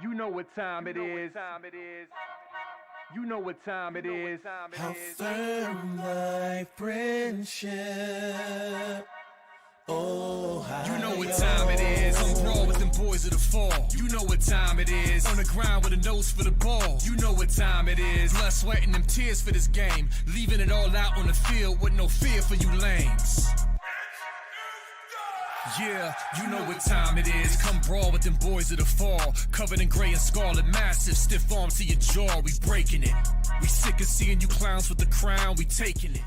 You know what time it is. You know what time it is. How firm thy friendship. Oh, you know what time it is. I'm raw with them boys of the fall. You know what time it is. On the ground with a nose for the ball. You know what time it is. Blood, sweat, and them tears for this game. Leaving it all out on the field with no fear for you lames. Yeah, you know what time it is. Come brawl with them boys of the fall. Covered in gray and scarlet, massive, stiff arms to your jaw. We breaking it. We sick of seeing you clowns with the crown. We taking it.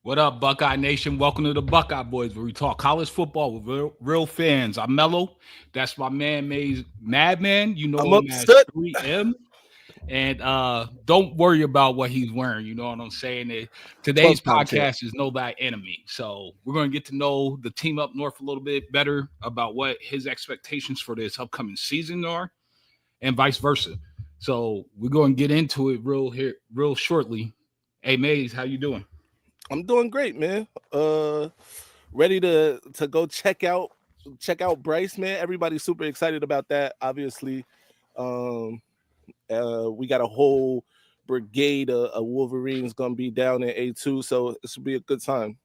What up, Buckeye Nation? Welcome to the Buckeye Boys, where we talk college football with real fans. I'm Melo. That's my man, Maize Madman. You know I'm him upset. as 3M. And don't worry about what he's wearing. You know what I'm saying? Today's 12-pound podcast is Know Thy Enemy. So we're going to get to know the team up north a little bit better about what his expectations for this upcoming season are and vice versa. So we're going to get into it real shortly. Hey, Maize, how you doing? I'm doing great, man. Ready to go check out Bryce, man. Everybody's super excited about that. Obviously, we got a whole brigade of Wolverines gonna be down in A2, so this will be a good time.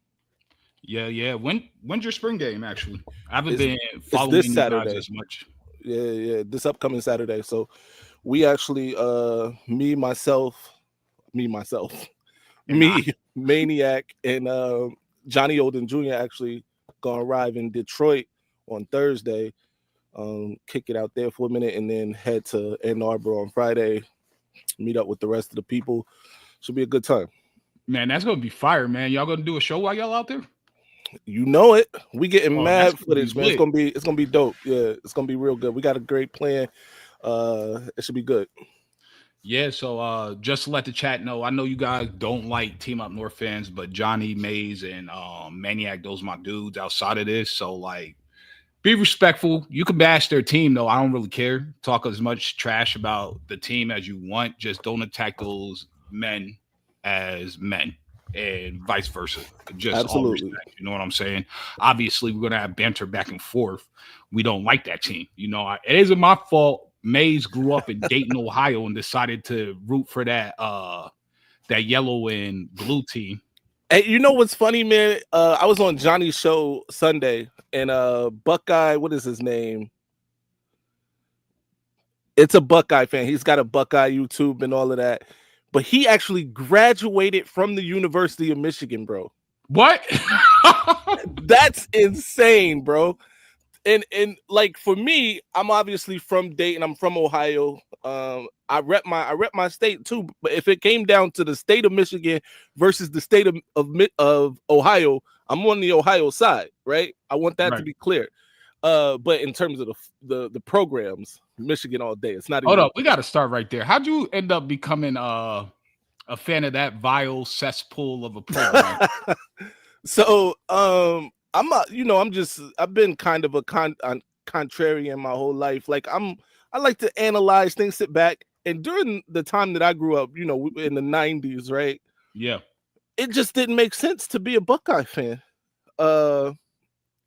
Yeah. When's your spring game? Actually, I haven't been It's following this you Saturday. guys as much. Yeah, this upcoming Saturday. So we actually, me, Maniac, and Johnny Olden Jr. actually gonna arrive in Detroit on Thursday. Kick it out there for a minute, and then head to Ann Arbor on Friday. Meet up with the rest of the people. Should be a good time. Man, that's gonna be fire, man. Y'all gonna do a show while y'all out there? You know it. We getting mad that's footage, man. It's gonna be dope. Yeah, it's gonna be real good. We got a great plan. It should be good. Yeah, so just to let the chat know, I know you guys don't like Team Up North fans, but Johnny, Maize, and Maniac, those my dudes outside of this. So like be respectful. You can bash their team though. I don't really care. Talk as much trash about the team as you want. Just don't attack those men as men. And vice versa. Just Absolutely. all respect. You know what I'm saying? Obviously, we're gonna have banter back and forth. We don't like that team. You know, it isn't my fault. Maize grew up in Dayton, Ohio, and decided to root for that yellow and blue team. Hey, you know what's funny, man? I was on Johnny's show Sunday, and Buckeye, what is his name? It's a Buckeye fan. He's got a Buckeye YouTube and all of that. But he actually graduated from the University of Michigan, bro. What? That's insane, bro. And like for me, I'm obviously from Dayton. I'm from Ohio. I rep my state too. But if it came down to the state of Michigan versus the state of Ohio, I'm on the Ohio side, right? I want that to be clear. But in terms of the programs, Michigan all day. It's not. Hold up, we got to start right there. How'd you end up becoming a fan of that vile cesspool of a program? So, I'm not, I've been kind of a contrarian my whole life. Like I like to analyze things, sit back, and during the time that I grew up, in the 90s, right? Yeah. It just didn't make sense to be a Buckeye fan. All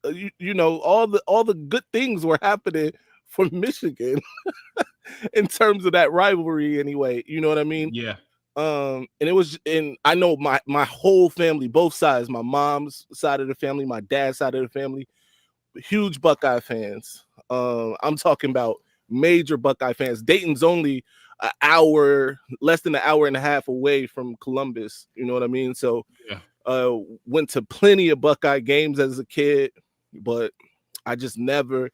the good things were happening for Michigan in terms of that rivalry anyway. You know what I mean? Yeah. And I know my whole family, both sides, my mom's side of the family, my dad's side of the family, huge Buckeye fans. I'm talking about major Buckeye fans. Dayton's only less than an hour and a half away from Columbus. You know what I mean? So went to plenty of Buckeye games as a kid, but I just never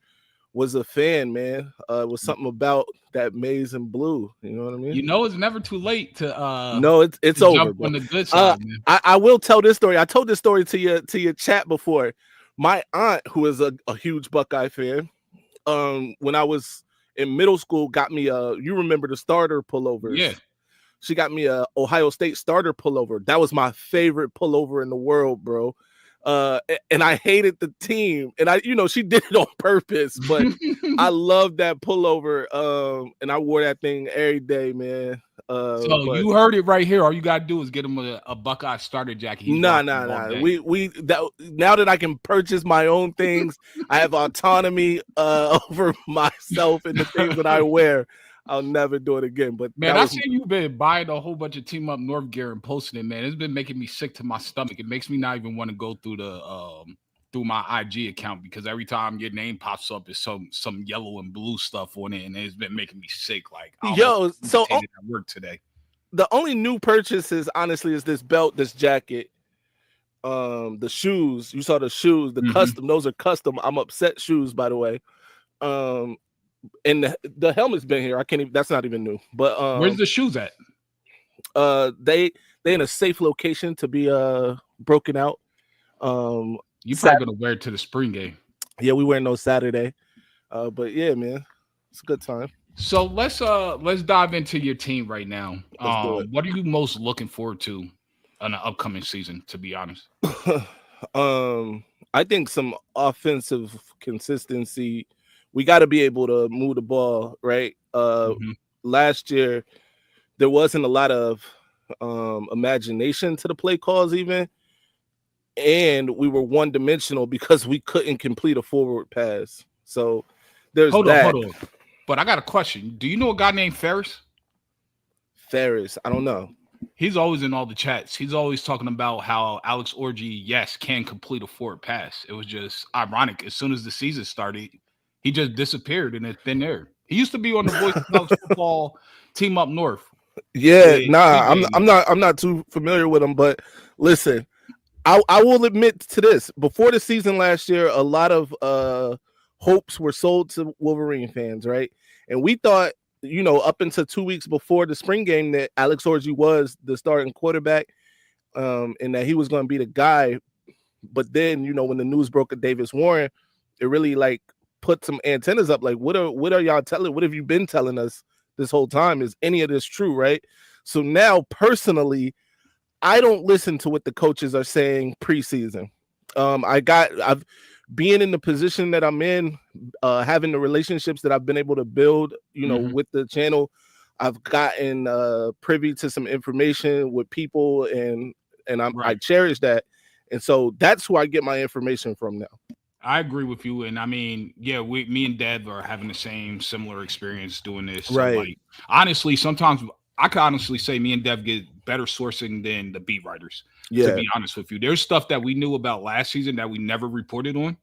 was a fan, man. It was something about that maize and blue. You know what I mean? You know, it's never too late to no, it's over. On the good side, man. I will tell this story. I told this story to your chat before. My aunt, who is a huge Buckeye fan, when I was in middle school, got me you remember the starter pullovers? Yeah. She got me a Ohio State starter pullover. That was my favorite pullover in the world, bro. And I hated the team, and she did it on purpose, but I love that pullover. And I wore that thing every day, man. So you heard it right here. All you gotta do is get him a Buckeye starter jacket. Nah. Now that I can purchase my own things, I have autonomy over myself and the things that I wear. I'll never do it again. But man, I see you've been buying a whole bunch of Team Up North gear and posting it, man. It's been making me sick to my stomach. It makes me not even want to go through the through my IG account, because every time your name pops up, it's some yellow and blue stuff on it, and it's been making me sick. Like, so at work today. The only new purchases, honestly, is this belt, this jacket, the shoes. You saw the shoes, the custom. Those are custom. I'm upset shoes, by the way. And the helmet's been here. I can't even. That's not even new. But where's the shoes at? They in a safe location to be broken out. You probably gonna wear it to the spring game. Yeah, we wearing those Saturday. But yeah, man, it's a good time. So let's dive into your team right now. What are you most looking forward to on the upcoming season, to be honest? I think some offensive consistency. We got to be able to move the ball, right? Last year, there wasn't a lot of imagination to the play calls even. And we were one-dimensional because we couldn't complete a forward pass. So there's Hold that. on. But I got a question. Do you know a guy named Ferris? Ferris, I don't know. He's always in all the chats. He's always talking about how Alex Orji, yes, can complete a forward pass. It was just ironic. As soon as the season started, he just disappeared in thin air. He used to be on the Voice of College Football Team Up North. Yeah, I'm not too familiar with him, but listen, I will admit to this. Before the season last year, a lot of hopes were sold to Wolverine fans, right? And we thought, up until 2 weeks before the spring game, that Alex Orji was the starting quarterback, and that he was going to be the guy. But then, when the news broke of Davis Warren, it really put some antennas up. Like, what are y'all telling? What have you been telling us this whole time? Is any of this true, right? So now, personally, I don't listen to what the coaches are saying preseason. I've been in the position that I'm in, having the relationships that I've been able to build, with the channel. I've gotten privy to some information with people, and I cherish that. And so that's who I get my information from now. I agree with you. And I mean, yeah, me and Dev are having the similar experience doing this. Right. So, honestly, sometimes I could honestly say me and Dev get better sourcing than the beat writers. Yeah. To be honest with you, there's stuff that we knew about last season that we never reported on.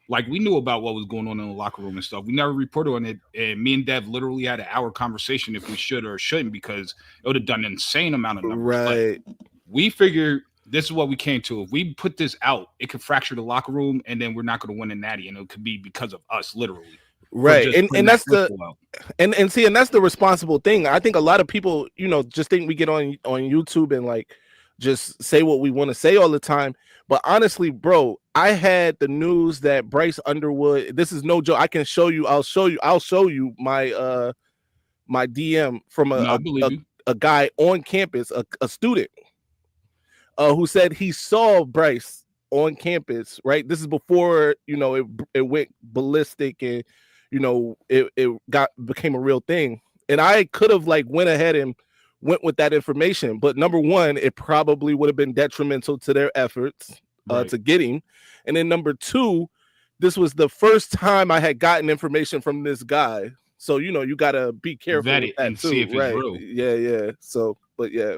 Like, we knew about what was going on in the locker room and stuff. We never reported on it. And me and Dev literally had an hour conversation if we should or shouldn't, because it would have done an insane amount of numbers. Right. But we figured this is what we came to. If we put this out, it could fracture the locker room, and then we're not going to win a natty, and it could be because of us, literally. Right. And that's and that's the responsible thing. I think a lot of people, just think we get on YouTube and just say what we want to say all the time. But honestly, bro, I had the news that Bryce Underwood, this is no joke. I can show you. I'll show you my my DM from a guy on campus, a student, who said he saw Bryce on campus. Right. This is before it went ballistic and it became a real thing. And I could have went ahead and went with that information, but number one, it probably would have been detrimental to their efforts to get him. And then number two, this was the first time I had gotten information from this guy. So, you got to be careful vet with it that and too, see if right? it's real. Yeah. So, but yeah.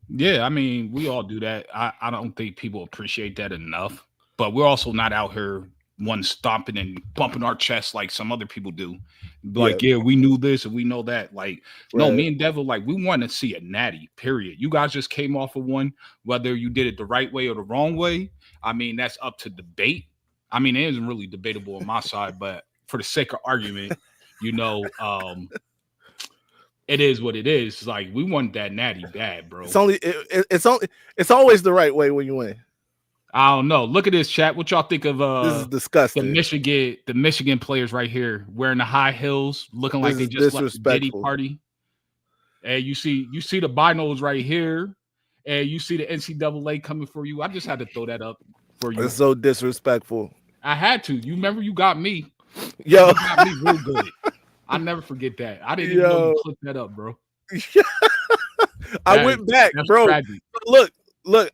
Yeah, I mean, we all do that. I don't think people appreciate that enough, but we're also not out here stomping and bumping our chest like some other people do. Yeah, we knew this and we know that. No, me and Devil, we want to see a natty, period. You guys just came off of one, whether you did it the right way or the wrong way. I mean, that's up to debate. I mean, it isn't really debatable on my side, but for the sake of argument, it is what it is. We want that natty bad, bro. It's always the right way when you win. I don't know. Look at this, chat. What y'all think of this is disgusting. The Michigan players right here wearing the high heels, looking like they just left a Diddy party. And you see the binos right here, and you see the NCAA coming for you. I just had to throw that up. for you. It's so disrespectful. I had to. You remember you got me. Yo, You got me real good. I never forget that. I didn't even know you clicked that up, bro. I went back, bro. Tragic. Look.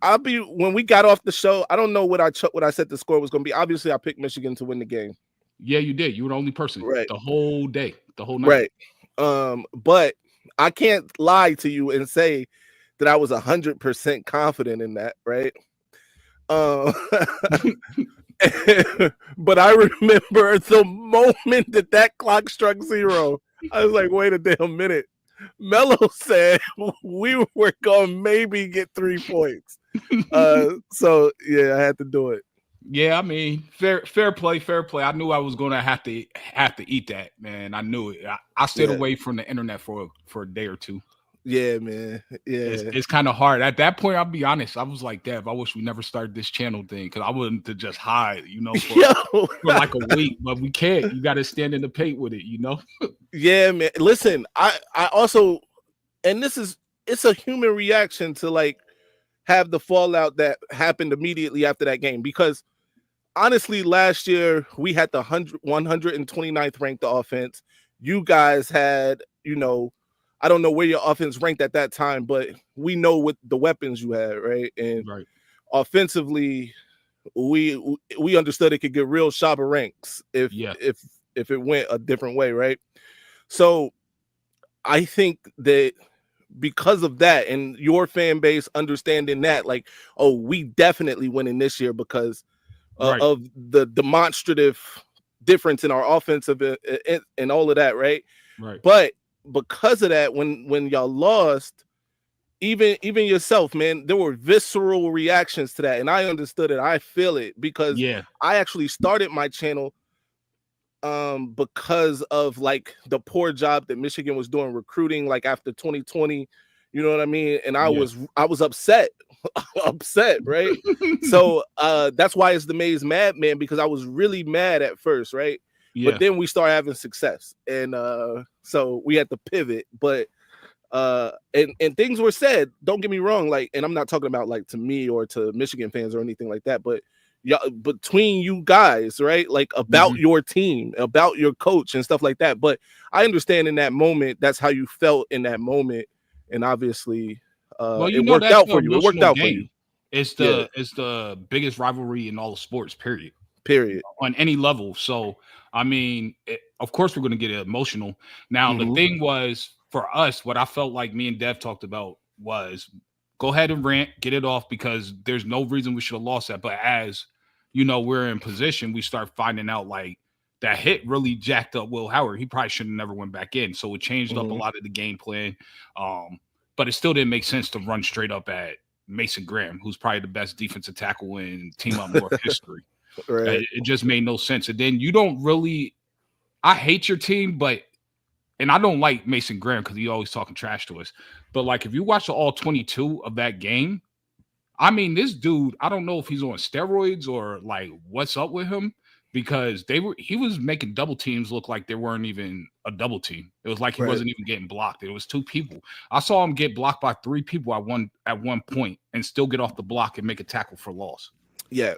I'll be when we got off the show. I don't know what I said the score was going to be. Obviously, I picked Michigan to win the game. Yeah, you did. You were the only person, right? The whole day, the whole night, right? But I can't lie to you and say that I was 100% confident in that, right? But I remember the moment that clock struck 0. I was like, wait a damn minute. Melo said we were going to maybe get 3 points. So, yeah, I had to do it. Yeah, I mean, fair play. I knew I was going to have to eat that, man. I knew it. I stayed away from the internet for a day or two. Yeah, man. Yeah, it's kind of hard. At that point, I'll be honest. I was like, Dev, I wish we never started this channel thing because I wouldn't to just hide, for like a week. But we can't. You got to stand in the paint with it, Yeah, man. Listen, I also, and it's a human reaction to like have the fallout that happened immediately after that game because honestly, last year we had the 129th ranked offense. You guys had, I don't know where your offense ranked at that time, but we know what the weapons you had, right? And offensively, we understood it could get real Shabba ranks if it went a different way, right? So I think that because of that and your fan base understanding that, like, oh, we definitely winning this year because of the demonstrative difference in our offensive and all of that, right? Right. But because of that, when y'all lost, even yourself, man, there were visceral reactions to that, and I understood it. I feel it because I actually started my channel because of like the poor job that Michigan was doing recruiting, like after 2020, you know what I mean? And I was upset, right? So that's why it's the Maize Madman, because I was really mad at first, right? Yeah. But then we started having success, and so we had to pivot. But and things were said. Don't get me wrong, like, and I'm not talking about like to me or to Michigan fans or anything like that, but between you guys, right? Like about your team, about your coach and stuff like that. But I understand in that moment, that's how you felt in that moment. And obviously it worked out for you. It worked out for you. It's the biggest rivalry in all of sports, period. On any level. So, I mean, of course we're going to get emotional. Now, the thing was for us, what I felt like me and Dev talked about was go ahead and rant, get it off, because there's no reason we should have lost that. But as we're in position, we start finding out like that hit really jacked up Will Howard. He probably should have never went back in. So it changed up a lot of the game plan. But it still didn't make sense to run straight up at Mason Graham, who's probably the best defensive tackle in T.T.U.N North history. Right. It just made no sense. And then you don't really – I hate your team, but – and I don't like Mason Graham because he's always talking trash to us. But, like, if you watch the all 22 of that game, I mean, this dude, I don't know if he's on steroids or, like, what's up with him, because he was making double teams look like they weren't even a double team. It was like he wasn't even getting blocked. It was 2 people. I saw him get blocked by 3 people at one point and still get off the block and make a tackle for loss. Yeah.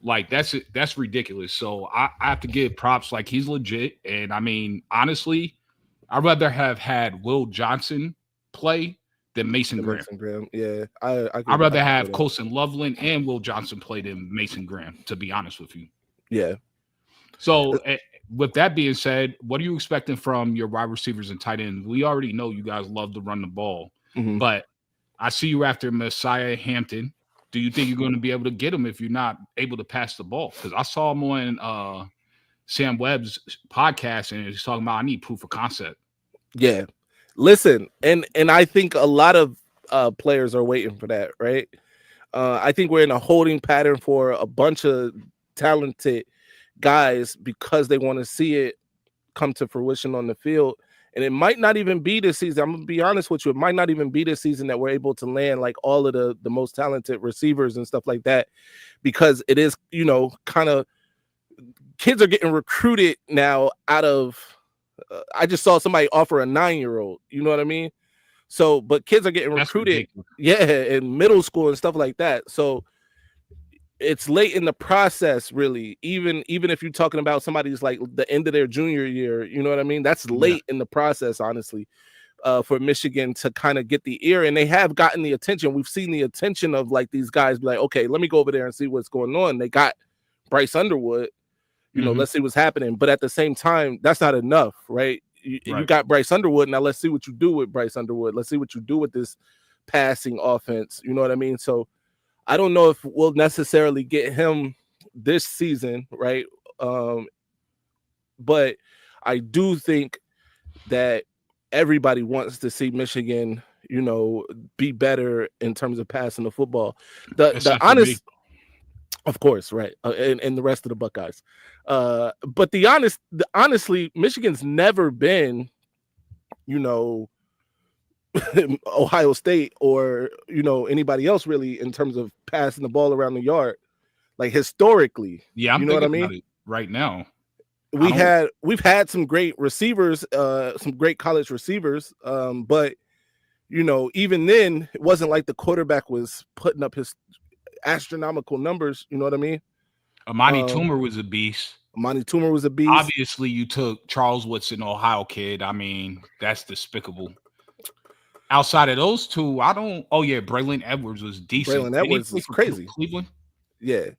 Like, that's ridiculous. So I have to give props. Like, he's legit. And, I mean, honestly, I'd rather have had Will Johnson play than Mason Graham. Yeah. I'd rather have Colson Loveland and Will Johnson play than Mason Graham, to be honest with you. Yeah. So with that being said, what are you expecting from your wide receivers and tight ends? We already know you guys love to run the ball, but I see you after Messiah Hampton. Do you think you're going to be able to get him if you're not able to pass the ball? Because I saw him on Sam Webb's podcast, and he's talking about I need proof of concept. Yeah. Listen, and I think a lot of players are waiting for that, right? I think we're in a holding pattern for a bunch of talented guys because they want to see it come to fruition on the field. And it might not even be this season. I'm going to be honest with you. It might not even be this season that we're able to land like all of the most talented receivers and stuff like that, because it is, kind of kids are getting recruited now out of I just saw somebody offer a 9-year-old, you know what I mean? So, but kids are getting recruited, in middle school and stuff like that. So it's late in the process, really. Even if you're talking about somebody's like the end of their junior year, you know what I mean? That's late in the process, honestly, for Michigan to kind of get the ear, and they have gotten the attention. We've seen the attention of like these guys be like, okay, let me go over there and see what's going on. They got Bryce Underwood, you know, let's see what's happening. But at the same time, that's not enough, right? You got Bryce Underwood. Now let's see what you do with Bryce Underwood. Let's see what you do with this passing offense. You know what I mean? So I don't know if we'll necessarily get him this season, right? But I do think that everybody wants to see Michigan, you know, be better in terms of passing the football. The honest, of course, right, and the rest of the Buckeyes. But honestly, Michigan's never been, you know, Ohio State or, you know, anybody else really in terms of passing the ball around the yard, like historically. Yeah, I'm you know what I thinking mean? about it right now. We've had some great receivers, some great college receivers, but you know, even then, it wasn't like the quarterback was putting up his astronomical numbers. You know what I mean? Amani Toomer was a beast. Amani Toomer was a beast. Obviously, you took Charles Woodson, Ohio kid. I mean, that's despicable. Outside of those two, I don't. Oh yeah, Braylon Edwards was decent. Braylon Edwards is crazy. Cleveland. Yeah.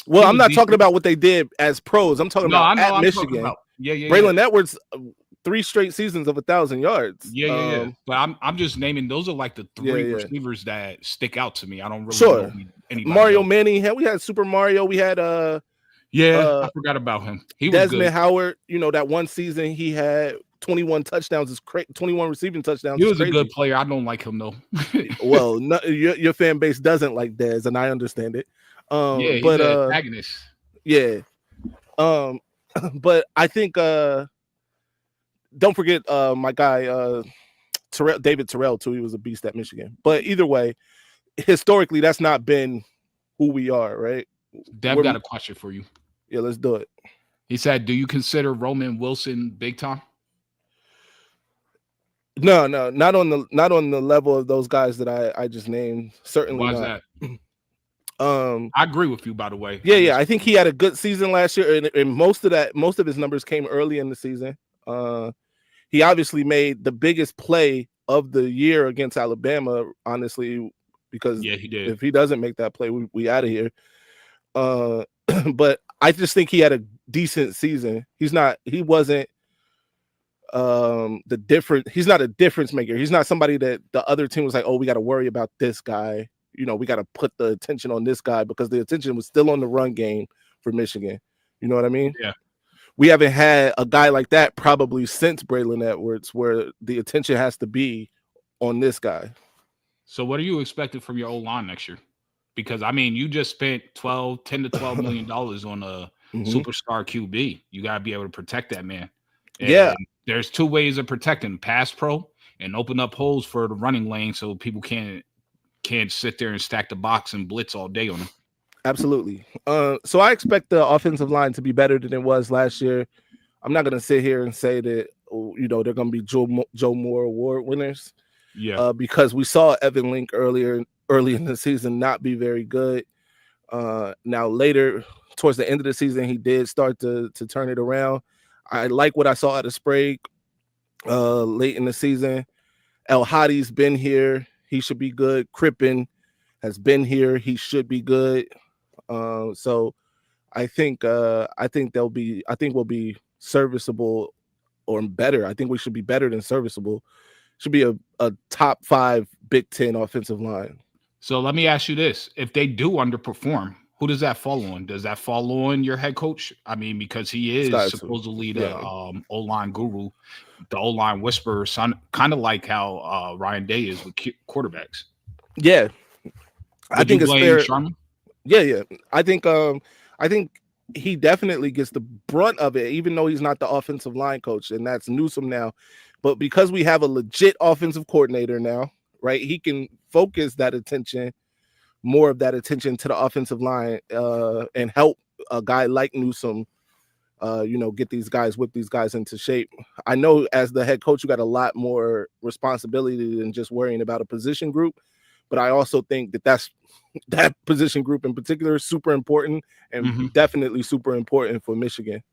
Well, I'm not talking about what they did as pros. I'm talking about at Michigan. Braylon Edwards, 3 straight seasons of 1,000 yards. Yeah. But I'm just naming those are like the 3 receivers that stick out to me. I don't really know anybody Mario else. Manning. We had Super Mario. We had I forgot about him. He was Desmond good. Howard. You know, that one season he had 21 touchdowns. Is 21 receiving touchdowns. He was a good player. I don't like him though. Well, your fan base doesn't like Dez, and I understand it. He's an antagonist. Yeah. But I think don't forget my guy David Terrell too. He was a beast at Michigan. But either way, historically, that's not been who we are, right? Dev got a question for you. Yeah, let's do it. He said, "Do you consider Roman Wilson big time?" No, not on the level of those guys that I just named. Certainly Why is not. that? I agree with you, by the way. Yeah. I think he had a good season last year, and most of his numbers came early in the season. He obviously made the biggest play of the year against Alabama, honestly, because he did. If he doesn't make that play, we out of here. But I just think he had a decent season. He wasn't he's not a difference maker. He's not somebody that the other team was like, oh, we got to worry about this guy. You know, we got to put the attention on this guy, because the attention was still on the run game for Michigan. You know what I mean? Yeah. We haven't had a guy like that probably since Braylon Edwards, where the attention has to be on this guy. So what are you expecting from your O-line next year? Because, I mean, you just spent $10 to $12 million on a superstar QB. You got to be able to protect that man. And there's 2 ways of protecting: pass pro and open up holes for the running lane so people can't sit there and stack the box and blitz all day on them. Absolutely. So I expect the offensive line to be better than it was last year. I'm not going to sit here and say that, you know, they're going to be Joe Moore Award winners. Yeah. Because we saw Evan Link early in the season not be very good. Now later, towards the end of the season, he did start to turn it around. I like what I saw out of Sprague late in the season. El Hadi's been here. He should be good. Crippen has been here. He should be good. So I think we'll be serviceable or better. I think we should be better than serviceable. Should be a top 5 Big Ten offensive line. So let me ask you this: if they do underperform, who does that fall on? Does that fall on your head coach? I mean, because he is supposedly the O-line guru, the O-line whisperer, kind of like how Ryan Day is with quarterbacks. Yeah. I think it's fair. Sharman? Yeah. I think he definitely gets the brunt of it, even though he's not the offensive line coach, and that's Newsome now. But because we have a legit offensive coordinator now, right, he can focus more of that attention to the offensive line and help a guy like Newsome, whip these guys into shape. I know as the head coach, you got a lot more responsibility than just worrying about a position group, but I also think that position group in particular is super important and definitely super important for Michigan.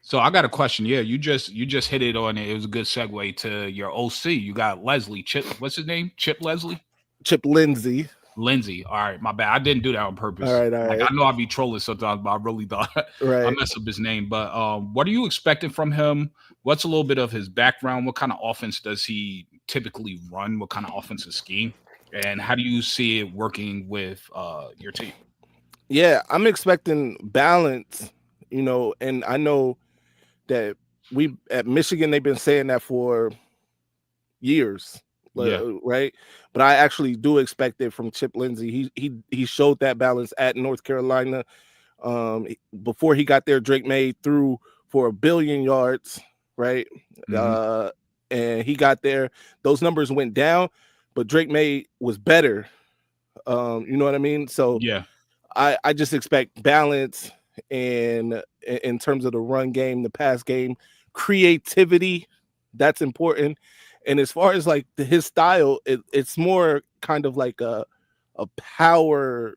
So I got a question. Yeah, you just hit it on it. It was a good segue to your OC. You got Leslie Chip. What's his name? Chip Leslie. Chip Lindsey. Lindsay. All right, my bad. I didn't do that on purpose. All right. Like, I know I'd be trolling sometimes, but I really thought I messed up his name. But what are you expecting from him? What's a little bit of his background? What kind of offense does he typically run? What kind of offensive scheme? And how do you see it working with your team? Yeah, I'm expecting balance, and I know that we at Michigan, they've been saying that for years. Right. But I actually do expect it from Chip Lindsey. He showed that balance at North Carolina. Before he got there, Drake May threw for 1 billion yards, right? And he got there. Those numbers went down, but Drake May was better. You know what I mean? So yeah, I just expect balance and in terms of the run game, the pass game, creativity, that's important. And as far as like his style, it's more kind of like a power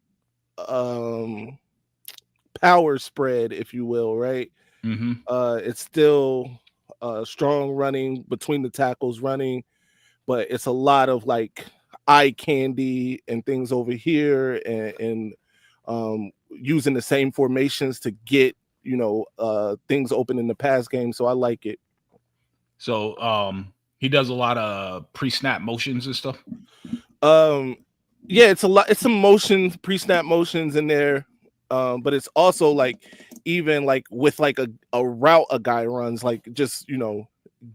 spread, if you will, right? It's still strong running between the tackles running, but it's a lot of like eye candy and things over here and using the same formations to get, things open in the pass game. So I like it. So he does a lot of pre-snap motions and stuff. Yeah, it's some motions, pre-snap motions in there. But it's also like even like with like a route a guy runs, like just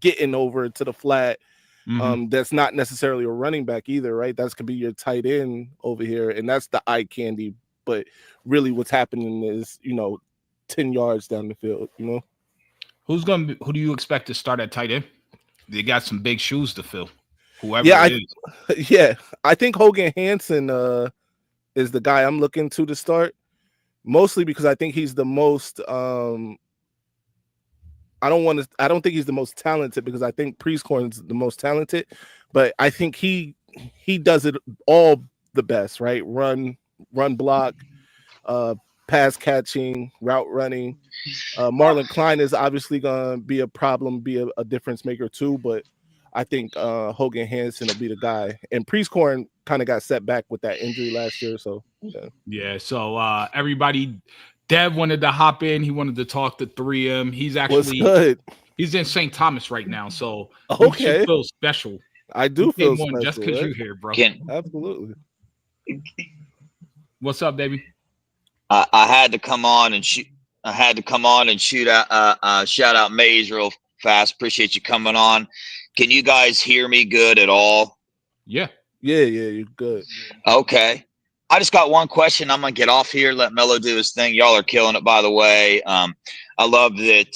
getting over to the flat. That's not necessarily a running back either, right? That's could be your tight end over here, and that's the eye candy. But really, what's happening is 10 yards down the field. Who do you expect to start at tight end? They got some big shoes to fill. Whoever it is. Yeah, I think Hogan Hansen is the guy I'm looking to start, mostly because I think he's the most. I don't think he's the most talented because I think Priestcorn's the most talented, but I think he does it all the best, right? Run block, pass catching, route running. Marlon Klein is obviously going to be a problem, be a difference maker too, but I think Hogan Hansen will be the guy. And Priestcorn kind of got set back with that injury last year, so yeah. So everybody, Dev wanted to hop in. He wanted to talk to 3M. He's actually good. He's in St. Thomas right now, so okay. You should feel special. I do feel special just because you're here, bro. Absolutely. What's up, baby? I had to come on and shoot. Shout out Maize real fast. Appreciate you coming on. Can you guys hear me good at all? Yeah, you're good. Okay. I just got one question. I'm gonna get off here. Let Melo do his thing. Y'all are killing it, by the way. I love that.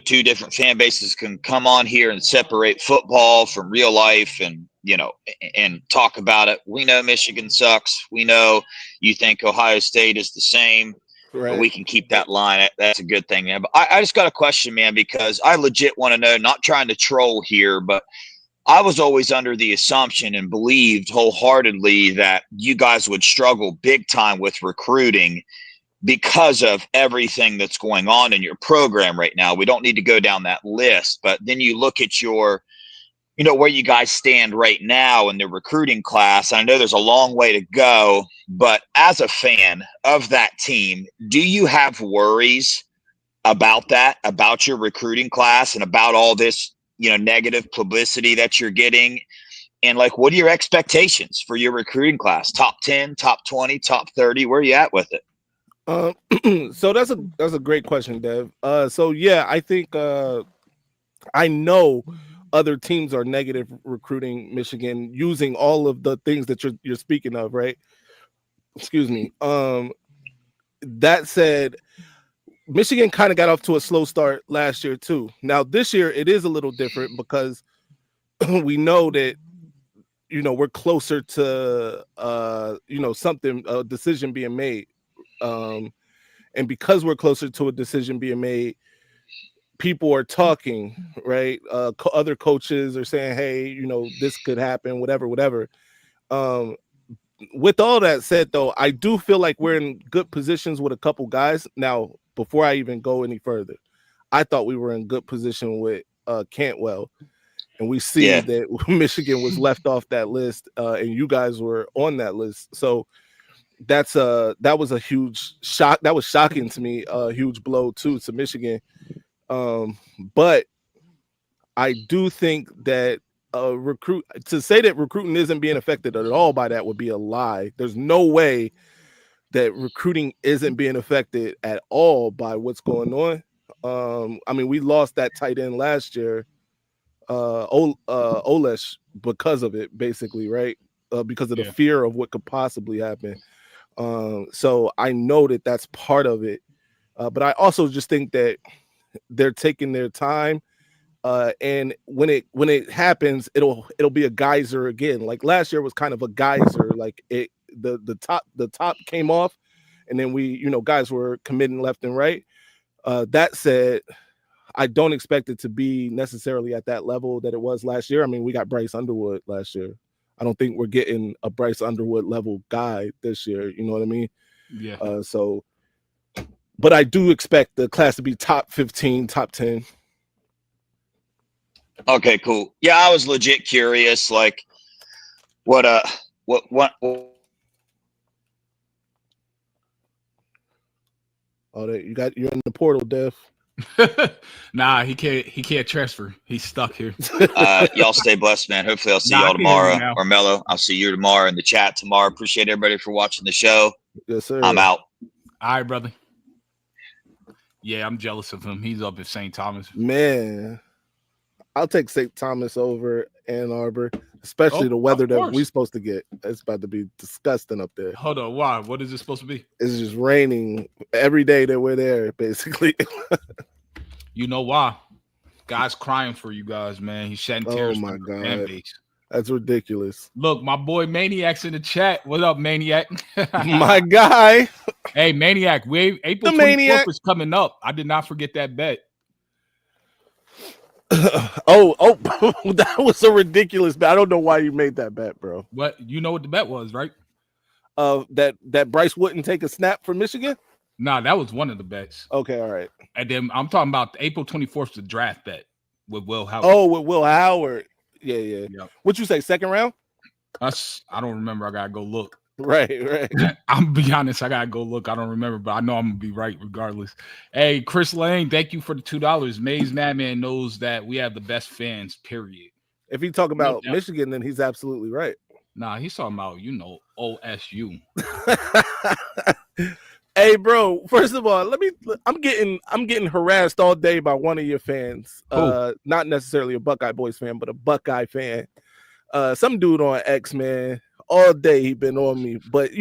Two different fan bases can come on here and separate football from real life and talk about it. We know Michigan sucks. We know you think Ohio State is the same, right. But we can keep that line. That's a good thing, man. But I just got a question, man, because I legit want to know, not trying to troll here, but I was always under the assumption and believed wholeheartedly that you guys would struggle big time with recruiting because of everything that's going on in your program right now. We don't need to go down that list, but then you look at your, where you guys stand right now in the recruiting class. I know there's a long way to go, but as a fan of that team, do you have worries about that, about your recruiting class and about all this, negative publicity that you're getting? And what are your expectations for your recruiting class? Top 10, top 20, top 30, where are you at with it? So that's a great question, Dev. So yeah, I think I know other teams are negative recruiting Michigan using all of the things that you're speaking of, right? Excuse me. That said, Michigan kind of got off to a slow start last year too. Now this year it is a little different because we know that we're closer to something, a decision being made. And because we're closer to a decision being made, people are talking, right? Other coaches are saying, hey, this could happen, whatever. With all that said, though, I do feel like we're in good positions with a couple guys. Now, before I even go any further, I thought we were in good position with Cantwell, and we see that Michigan was left off that list, and you guys were on that list. So that was a huge shock. That was shocking to me. A huge blow too to Michigan. But I do think that to say that recruiting isn't being affected at all by that would be a lie. There's no way that recruiting isn't being affected at all by what's going on. I mean, we lost that tight end last year, Olesh, because of it, basically, right? Because of the fear of what could possibly happen. So I know that that's part of it, but I also just think that they're taking their time. And when it happens, it'll be a geyser again. Like last year was kind of a geyser. Like the top came off, and then guys were committing left and right. That said, I don't expect it to be necessarily at that level that it was last year. I mean, we got Bryce Underwood last year. I don't think we're getting a Bryce Underwood level guy this year. You know what I mean? Yeah. But I do expect the class to be top 15, top 10. Okay, cool. Yeah, I was legit curious, like what. Oh, you're in the portal, Dev. Nah, he can't transfer. He's stuck here. Y'all stay blessed, man. Hopefully I'll see y'all tomorrow. Or Melo, I'll see you tomorrow in the chat tomorrow. Appreciate everybody for watching the show. Yes, sir. I'm out. All right, brother. Yeah, I'm jealous of him. He's up at St. Thomas. Man, I'll take St. Thomas over Ann Arbor, especially the weather that we're supposed to get. It's about to be disgusting up there. Hold on, why? What is it supposed to be? It's just raining every day that we're there, basically. You know why? Guy's crying for you guys, man. He's shedding tears. Oh my God, that's ridiculous. Look, my boy Maniac's in the chat. What up, Maniac? My guy. Hey, Maniac. April 24th is coming up. I did not forget that bet. Oh, that was a ridiculous bet. I don't know why you made that bet, bro. What? You know what the bet was, right? That Bryce wouldn't take a snap for Michigan? Nah, that was one of the bets. Okay, all right. And then I'm talking about April 24th, the draft bet with Will Howard. Oh, with Will Howard. Yeah. Yep. What'd you say, second round? I don't remember. I gotta go look. Right. I'm be honest, I gotta go look. I don't remember, but I know I'm gonna be right regardless. Hey, Chris Lane, thank you for the $2. Maize Madman knows that we have the best fans, period. If you talk about Michigan, then he's absolutely right. Nah, he's talking about, OSU. Hey, bro, first of all, I'm getting harassed all day by one of your fans. Not necessarily a Buckeye Boys fan, but a Buckeye fan. Some dude on X, man. All day he been on me, but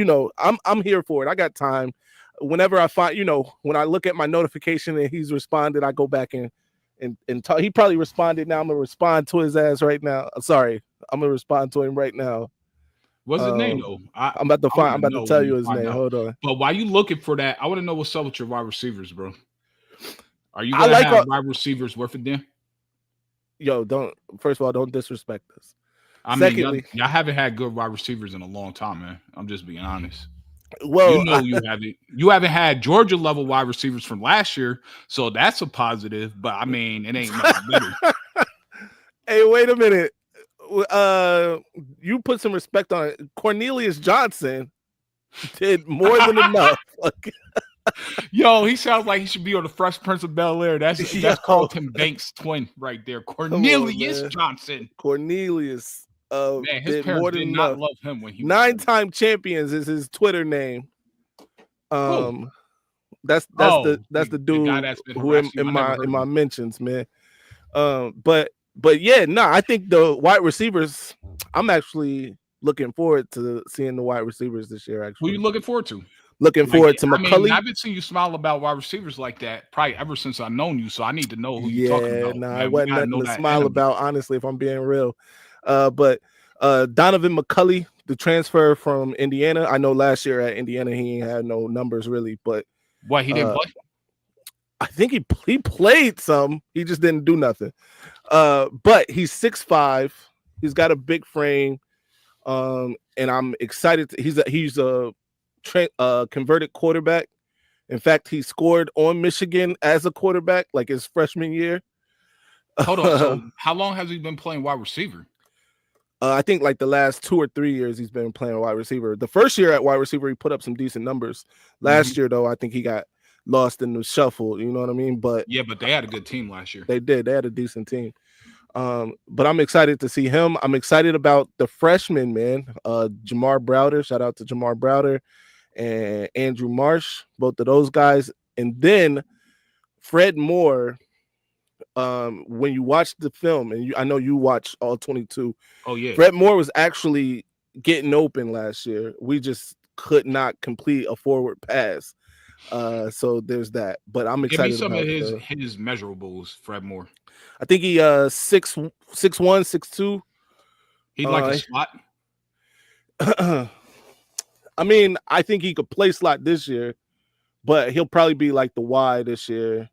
I'm here for it. I got time. Whenever I find, when I look at my notification and he's responded, I go back and talk. He probably responded. Now I'm gonna respond to his ass right now. Sorry, I'm gonna respond to him right now. What's his name though? I'm about to tell you his name. Hold on. But while you looking for that, I want to know what's up with your wide receivers, bro. Are you gonna have wide receivers worth a damn? Yo, first of all, don't disrespect us. Secondly, y'all haven't had good wide receivers in a long time, man. I'm just being honest. Well, you haven't had Georgia level wide receivers from last year, so that's a positive. But I mean, it ain't much better. Hey, wait a minute. You put some respect on it. Cornelius Johnson did more than enough. Yo, he sounds like he should be on the Fresh Prince of Bel-Air. That's Carlton Banks' twin right there. Cornelius Johnson. Cornelius. Man, his parents did not love him when he was 9-time champions is his Twitter name. That's the dude who in my mentions, man. But yeah, I think the wide receivers. I'm actually looking forward to seeing the wide receivers this year. Actually, who are you looking forward to? Looking forward to McCulley. I've been seeing you smile about wide receivers like that probably ever since I've known you, so I need to know who you're talking about. Yeah, it wasn't nothing to smile about, honestly, if I'm being real. But Donovan McCulley, the transfer from Indiana. I know last year at Indiana he ain't had no numbers really, but what, he didn't play? I think he played some. He just didn't do nothing. But he's 6'5". He's got a big frame. And I'm excited. He's a converted quarterback. In fact, he scored on Michigan as a quarterback, like his freshman year. Hold on. So how long has he been playing wide receiver? I think like the last 2 or 3 years he's been playing wide receiver. The first year at wide receiver, he put up some decent numbers. Last year, though, I think he got lost in the shuffle. You know what I mean? But yeah, but they had a good team last year. They did. They had a decent team. But I'm excited to see him. I'm excited about the freshman, man. Jamar Browder. Shout out to Jamar Browder and Andrew Marsh, both of those guys. And then Fred Moore. When you watch the film, and I know you watched all 22. Oh yeah, Fred Moore was actually getting open last year. We just could not complete a forward pass. So there's that. But I'm excited. Give me some of his measurables, Fred Moore. I think he 6'1", 6'2". He'd like a slot. I mean, I think he could play slot this year, but he'll probably be like the Y this year.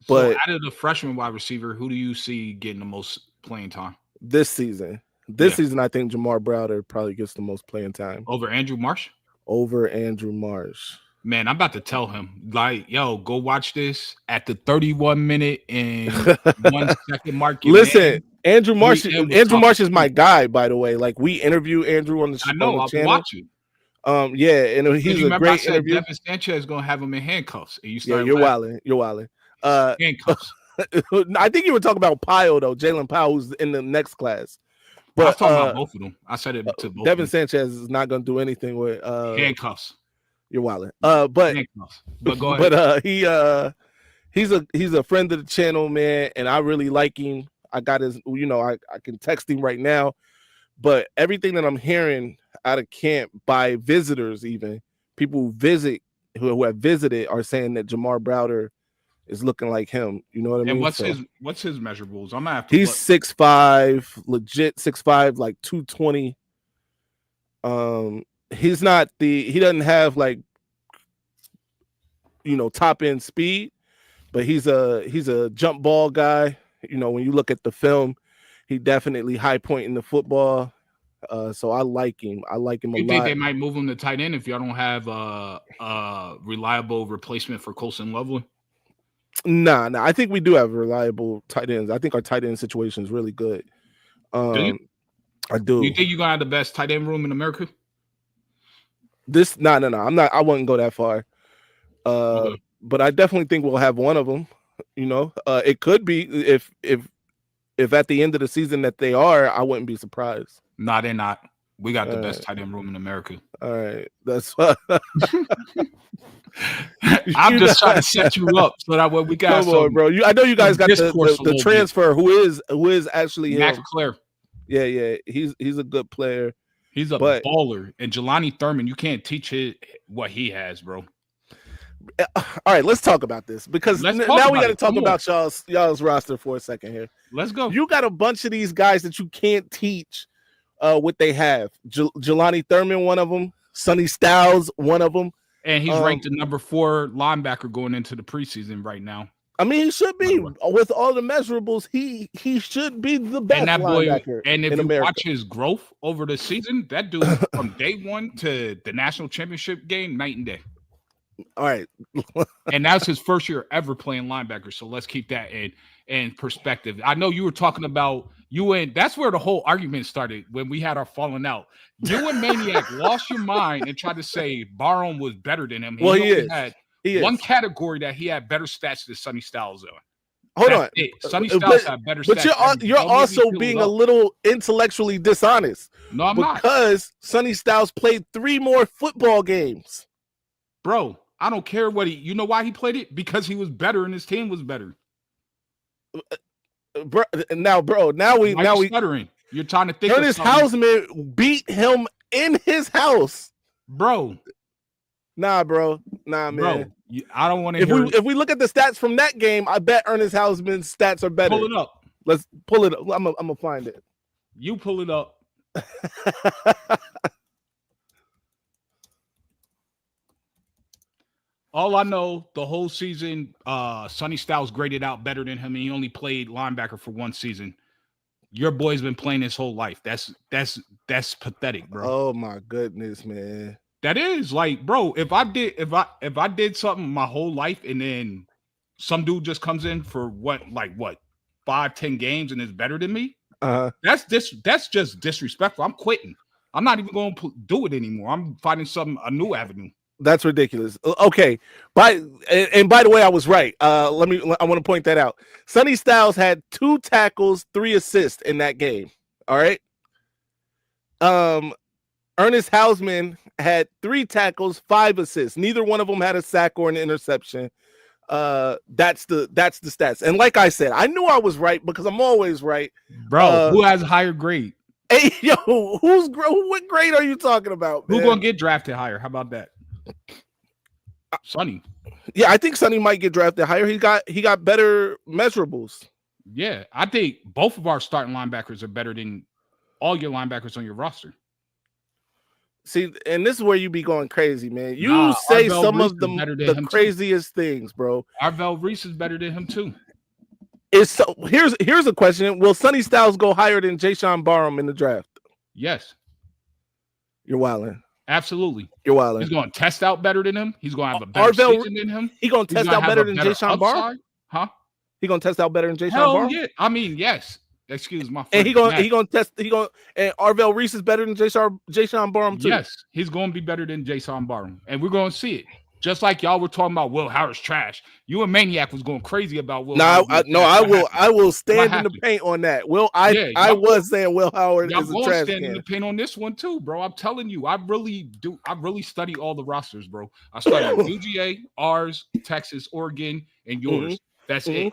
But out of the freshman wide receiver, who do you see getting the most playing time this season? This season, I think Jamar Browder probably gets the most playing time over Andrew Marsh. Man, I'm about to tell him, like, yo, go watch this at the 31-minute and 1 second mark. Listen, Andrew Marsh is my guy, by the way. Like, we interview Andrew on the channel. I know, I'll watch it. Yeah, and he's a great interview. Devin Sanchez is gonna have him in handcuffs. And you're wilding. Handcuffs. I think you were talking about Pyle though, Jalen Pyle, who's in the next class. But I was talking about both of them. I said it to both. Devin Sanchez is not going to do anything with handcuffs. You're wilding. But handcuffs. But go ahead. But he's a friend of the channel, man, and I really like him. I got his, I can text him right now. But everything that I'm hearing out of camp by visitors, even people who have visited, are saying that Jamar Browder is looking like him. You know what I mean? And what's his measurables? I'm gonna have to. He's 6'5", legit 6'5", like 220. He doesn't have like top end speed, but he's a jump ball guy. When you look at the film, he definitely high point in the football. So I like him. I like him a lot. You think they might move him to tight end if y'all don't have a reliable replacement for Colson Loveland? Nah. I think we do have reliable tight ends. I think our tight end situation is really good. Do you? I do. You think you're gonna have the best tight end room in America? No. I'm not. I wouldn't go that far. Okay. But I definitely think we'll have one of them. It could be if at the end of the season that they are, I wouldn't be surprised. No, they're not. We got the best tight end room in America. All right, that's. I'm just trying to set you up so that way we got. Come on, bro. I know you guys got the transfer. Who is actually Matt him. Claire. Yeah. He's a good player. He's a baller. And Jelani Thurman, you can't teach what he has, bro. All right, let's talk about this because now we got to talk about y'all's roster for a second here. Let's go. You got a bunch of these guys that you can't teach what they have. Jelani Thurman, one of them. Sonny Styles, one of them. And he's ranked the number 4 linebacker going into the preseason right now. I mean, he should be with all the measurables. He should be the best linebacker. And if in you America. Watch his growth over the season, that dude from day one to the national championship game, night and day. All right. And that's his first year ever playing linebacker. So let's keep that in perspective. I know you were talking about that's where the whole argument started when we had our falling out. You and Maniac lost your mind and tried to say Barham was better than him. He is. One category that he had better stats than Sonny Styles on. Hold on. Sonny Styles had better stats. But you're also being a little intellectually dishonest. No, I'm not. Because Sonny Styles played 3 more football games. Bro, I don't care you know why he played it? Because he was better and his team was better. Bro, now we stuttering. You're trying to think. Ernest Hausman beat him in his house, bro. Nah, man. Bro, I don't want to hear. If we look at the stats from that game, I bet Ernest Hausman's stats are better. Pull it up. Let's pull it up. I'm gonna find it. You pull it up. All I know, the whole season, Sonny Styles graded out better than him, and he only played linebacker for 1 season. Your boy's been playing his whole life. That's pathetic, bro. Oh my goodness, man. That is like, bro, if I did something my whole life and then some dude just comes in for what 5-10 games and is better than me, that's just disrespectful. I'm quitting. I'm not even going to do it anymore. I'm finding a new avenue. That's ridiculous. Okay, by the way, I was right. I want to point that out. Sonny Styles had 2 tackles, 3 assists in that game. All right. Ernest Hausman had 3 tackles, 5 assists. Neither one of them had a sack or an interception. That's the stats. And like I said, I knew I was right because I'm always right. Bro, who has a higher grade? Hey, yo, what grade are you talking about, man? Who's gonna get drafted higher? How about that? Sonny. Yeah, I think Sonny might get drafted higher. He got better measurables. Yeah, I think both of our starting linebackers are better than all your linebackers on your roster. See, and this is where you be going crazy, man. You say Arvell some Reese of the craziest things, bro. Arvell Reese is better than him too. Here's a question: will Sonny Styles go higher than Jayshawn Barham in the draft? Yes. You're wilding. Absolutely. You're wilding. He's going to test out better than him. He's going to have a better season than him. He's going to test out better than Jayshawn Barham? Huh? He's going to test out better than Jayshawn Barham? Yeah. I mean, yes. Excuse my friend. And Arvell Reese is better than Jayshawn Barham too. Yes, he's going to be better than Jayshawn Barham. And we're going to see it. Just like y'all were talking about Will Howard's trash. You and Maniac was going crazy about Will Howard. I will stand in the paint on that. I was saying Will Howard is a trash can. Stand in the paint on this one too, bro. I'm telling you, I really do. I really study all the rosters, bro. I studied UGA, ours, Texas, Oregon, and yours. That's it.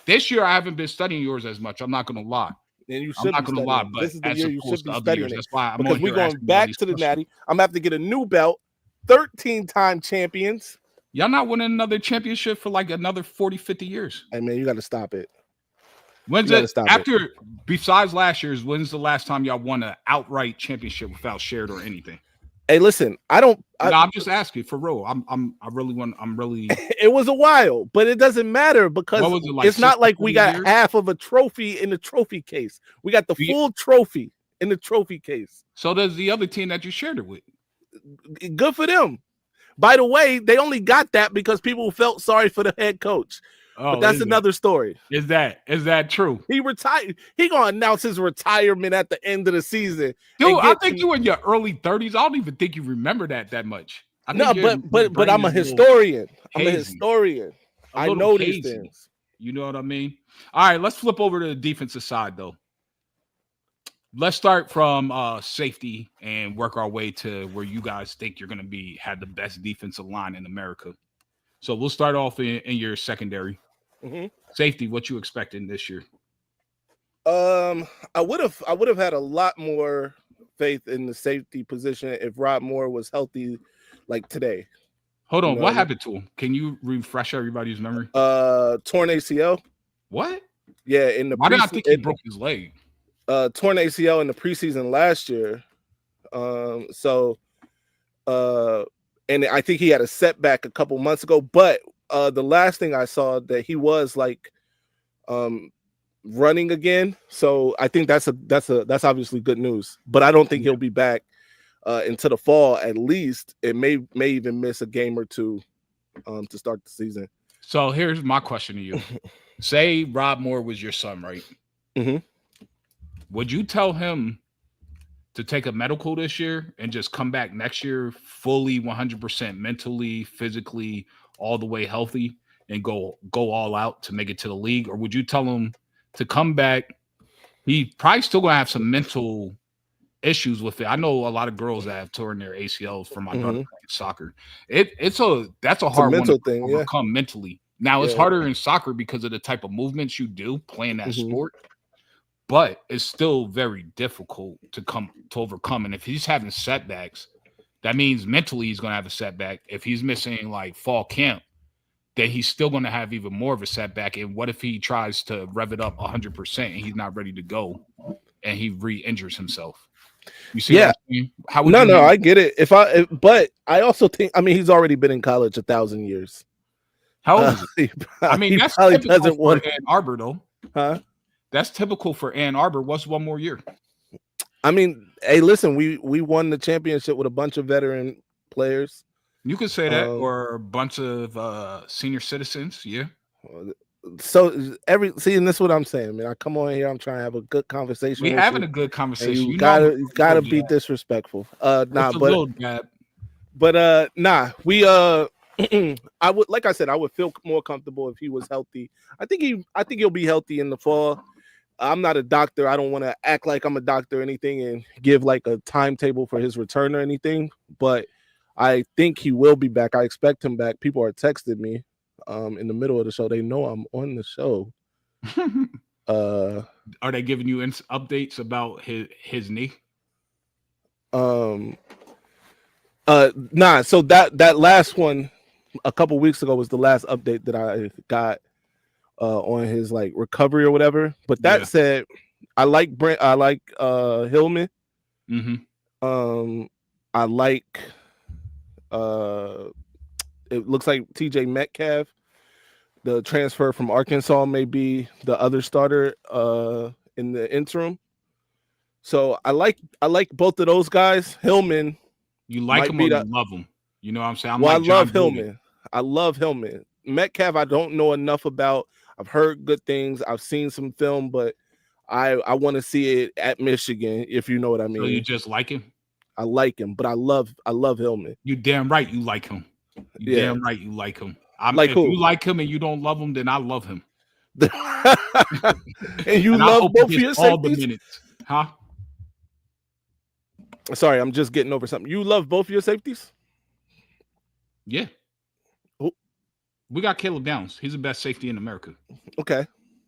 This year, I haven't been studying yours as much. I'm not going to lie. And you should I'm not going to lie, but this is the year you should be studying it. That's why because we're going back to the Natty. I'm going to have to get a new belt. 13-time champions. Y'all not winning another championship for like another 40, 50 years. Hey, man, you got to stop it. Besides last year's, when's the last time y'all won an outright championship without shared or anything? Hey, listen, I'm just asking for real. It was a while, but it doesn't matter because it's not like we got years? Half of a trophy in the trophy case. We got the full trophy in the trophy case. So does the other team that you shared it with. Good for them. By the way, they only got that because people felt sorry for the head coach. But that's another story. Is that true? He retired. He gonna announce his retirement at the end of the season. Dude, I think you in your early 30s. I don't even think you remember that much. But I'm a historian. I'm a historian. I know these things. You know what I mean? All right, let's flip over to the defensive side though. Let's start from safety and work our way to where you guys think you're going to have the best defensive line in America. So we'll start off in your secondary. Mm-hmm. Safety, what you expecting this year? I would have had a lot more faith in the safety position if Rob Moore was healthy like today. Hold on, what happened to him? Can you refresh everybody's memory? Torn ACL. What? Yeah, in the why did I think he broke his leg? Torn ACL in the preseason last year. And I think he had a setback a couple months ago. But the last thing I saw that he was like running again. So I think that's obviously good news. But I don't think he'll be back into the fall at least. It may even miss a game or two to start the season. So here's my question to you. Say Rob Moore was your son, right? Mm-hmm. Would you tell him to take a medical this year and just come back next year fully 100% mentally, physically, all the way healthy and go all out to make it to the league? Or would you tell him to come back? He probably still going to have some mental issues with it. I know a lot of girls that have torn their ACLs from my daughter playing soccer. That's a hard mental one to thing, overcome mentally. Now it's harder in soccer because of the type of movements you do playing that sport. But it's still very difficult to overcome. And if he's having setbacks, that means mentally he's going to have a setback. If he's missing like fall camp, then he's still going to have even more of a setback. And what if he tries to rev it up 100% and he's not ready to go and he re-injures himself? You see what I mean? No, I get it. But I also think, he's already been in college 1,000 years. How old is he? That's probably doesn't want Ann Arbor though. Huh? That's typical for Ann Arbor. What's one more year? I mean, hey, listen, we won the championship with a bunch of veteran players. You could say that, or a bunch of senior citizens. Yeah. So and this is what I'm saying, man. I come on here, I'm trying to have a good conversation. We having a good conversation. You gotta be disrespectful. We I would, like I said, I would feel more comfortable if he was healthy. I think he'll be healthy in the fall. I'm not a doctor. I don't want to act like I'm a doctor or anything and give like a timetable for his return or anything, but I think he will be back. I expect him back. People are texting me in the middle of the show. They know I'm on the show. Are they giving you updates about his knee? Nah. So that last one a couple weeks ago was the last update that I got on his like recovery or whatever. But that said, I like Hillman. Mm-hmm. I like it looks like T.J. Metcalf, the transfer from Arkansas, may be the other starter in the interim. So I like both of those guys. Hillman, you like him or you love him? You know what I'm saying? I love Hillman. I love Hillman. Metcalf, I don't know enough about. I've heard good things. I've seen some film, but I want to see it at Michigan, if you know what I mean. So you just like him? I like him, but I love Hillman. You damn right you like him. Damn right you like him. If you like him and you don't love him, then I love him. And you love both of your all safeties? the minutes. Huh? Sorry, I'm just getting over something. You love both of your safeties? Yeah. Ooh. We got Caleb Downs. He's the best safety in America. Okay.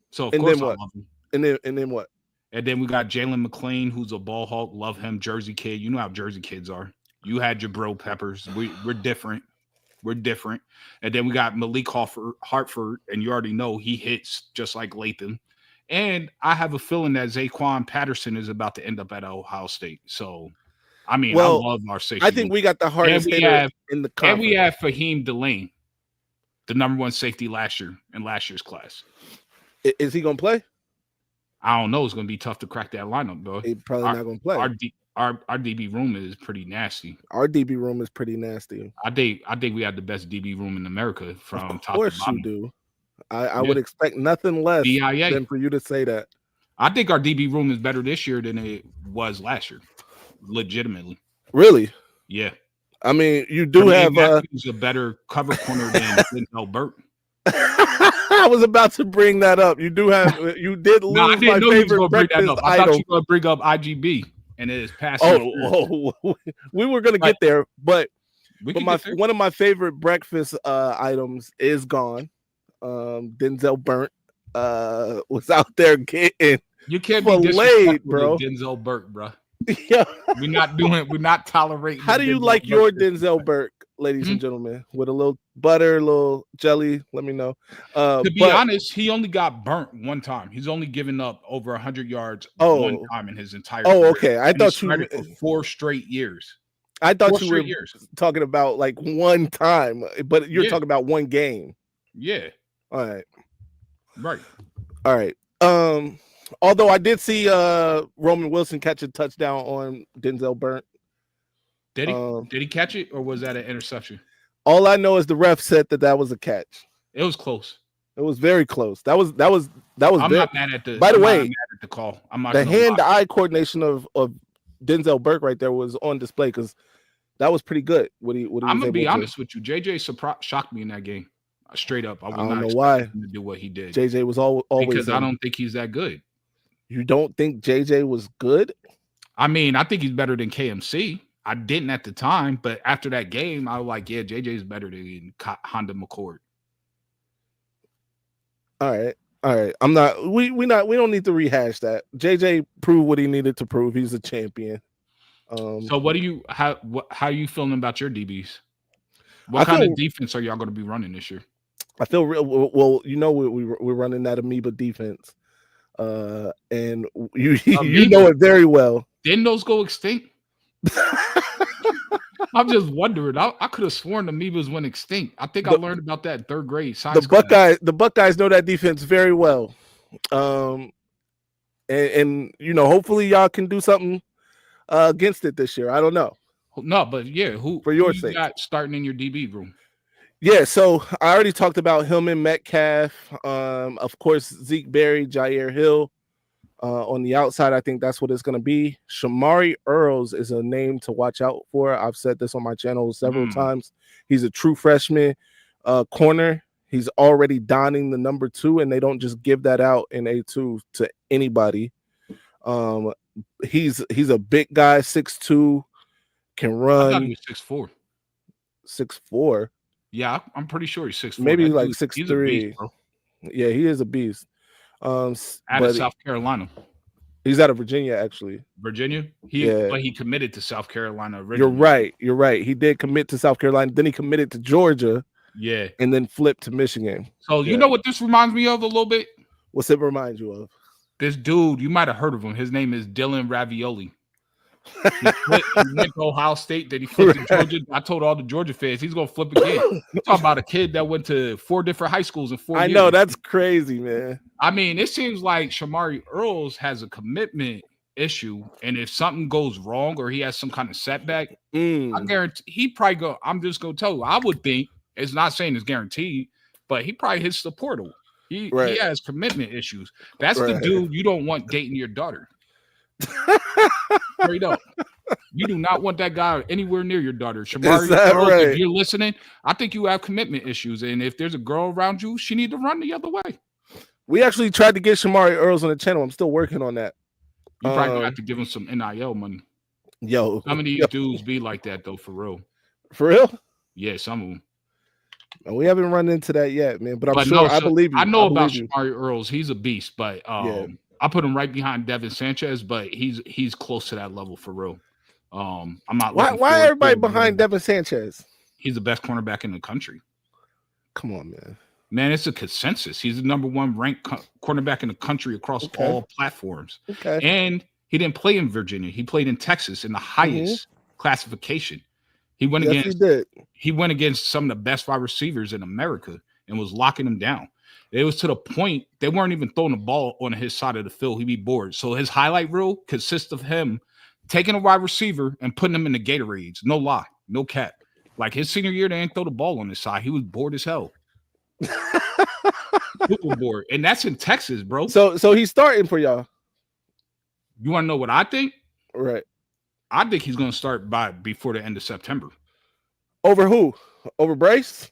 So of course I love him. And then what? And then we got Jalen McClain, who's a ball hawk. Love him. Jersey kid. You know how Jersey kids are. You had Jabril Peppers. We're different. We're different. And then we got Malik Hartford, and you already know he hits just like Latham. And I have a feeling that Zaquan Patterson is about to end up at Ohio State. So, I mean, I love our safety. I think we got the hardest hitter in the conference. And we have Fahim Delane, the number one safety last year in last year's class. Is he going to play? I don't know. It's going to be tough to crack that lineup, though. He's probably not going to play. Our DB room is pretty nasty. Our DB room is pretty nasty. I think we have the best DB room in America from top to bottom. Of course you do. I would expect nothing less than for you to say that. I think our DB room is better this year than it was last year. Legitimately. Really? Yeah. I mean, you do have a better cover corner than Denzel Burt. I was about to bring that up. You did lose my favorite breakfast item. I thought you were going to bring up IGB. And it is passing. We were gonna get there, but one of my favorite breakfast items is gone. Denzel Burt was out there getting you can't be disrespectful, bro. Denzel Burt, bro. Yeah, we're not tolerating. How do you like your Denzel Burt, ladies and gentlemen? With a little butter, a little jelly, let me know. To be honest, he only got burnt one time. He's only given up over 100 yards one time in his entire career. Okay. I thought you were for 4 straight years. I thought you were talking about like one time, but you're talking about one game. Yeah. All right. Right. All right. Although I did see Roman Wilson catch a touchdown on Denzel Burt. Did he? Did he catch it, or was that an interception? All I know is the ref said that was a catch. It was close. It was very close. That was. I'm not mad at the. By the way, mad at the call. I'm not the hand-eye coordination of Denzel Burt right there was on display because that was pretty good. I'm gonna be honest with you. JJ shocked me in that game. Straight up, I don't know why him to do what he did. JJ was always because I don't think he's that good. You don't think JJ was good? I mean, I think he's better than KMC. I didn't at the time, but after that game, I was like, yeah, JJ is better than Honda McCord. All right. I'm not. We don't need to rehash that. JJ proved what he needed to prove. He's a champion. So how are you feeling about your DBs? What kind of defense are y'all going to be running this year? I feel real well. You know we're running that amoeba defense, and you know it very well. Didn't those go extinct? I'm just wondering. I could have sworn amoebas went extinct. I think I learned about that in 3rd grade science. The Buckeyes know that defense very well. and hopefully y'all can do something against it this year. I don't know. No, but yeah, who your you sake. got starting in your DB room? Yeah, so I already talked about Hillman, Metcalf, of course Zeke Berry, Jair Hill. On the outside, I think that's what it's going to be. Shamari Earls is a name to watch out for. I've said this on my channel several times. He's a true freshman corner. He's already donning the number 2, and they don't just give that out in A2 to anybody. He's a big guy, 6'2", can run. I thought he was 6'4". 6'4". Yeah, I'm pretty sure he's 6'4". Maybe like 6'3". He's a beast, bro. Yeah, he is a beast. Out of South Carolina. He's out of Virginia, actually. Virginia? But he committed to South Carolina originally. You're right. He did commit to South Carolina. Then he committed to Georgia. Yeah. And then flipped to Michigan. So you know what this reminds me of a little bit? What's it remind you of? This dude, you might have heard of him. His name is Dylan Ravioli. He went to Ohio State, then he flipped to Georgia. I told all the Georgia fans he's gonna flip again. You talk about a kid that went to 4 different high schools in 4 years. I know, that's crazy, man. I mean, it seems like Shamari Earls has a commitment issue, and if something goes wrong or he has some kind of setback, I guarantee he probably go. I'm just gonna tell you, I would think it's not saying it's guaranteed, but he probably hits the portal. He has commitment issues. That's the dude you don't want dating your daughter. Straight up. You do not want that guy anywhere near your daughter. Shamari Earls, if you're listening, I think you have commitment issues. And if there's a girl around you, she need to run the other way. We actually tried to get Shamari Earls on the channel. I'm still working on that. You probably gonna have to give him some NIL money. Yo. Some of these dudes be like that, though, for real. For real? Yeah, some of them. We haven't run into that yet, man. But I'm sure I believe you. I know about Shamari Earls. He's a beast, but I put him right behind Devin Sanchez, but he's close to that level for real. I'm not. Why everybody behind Devin Sanchez? He's the best cornerback in the country. Come on, man. Man, it's a consensus. He's the number 1 ranked cornerback in the country across all platforms. Okay. And he didn't play in Virginia. He played in Texas in the highest classification. He went against some of the best wide receivers in America and was locking them down. It was to the point they weren't even throwing the ball on his side of the field. He'd be bored. So his highlight reel consists of him taking a wide receiver and putting him in the Gatorades. No lie, no cap. Like his senior year, they didn't throw the ball on his side. He was bored as hell. Super bored. And that's in Texas, bro. So he's starting for y'all. You want to know what I think? Right. I think he's going to start before the end of September. Over who? Over Bryce?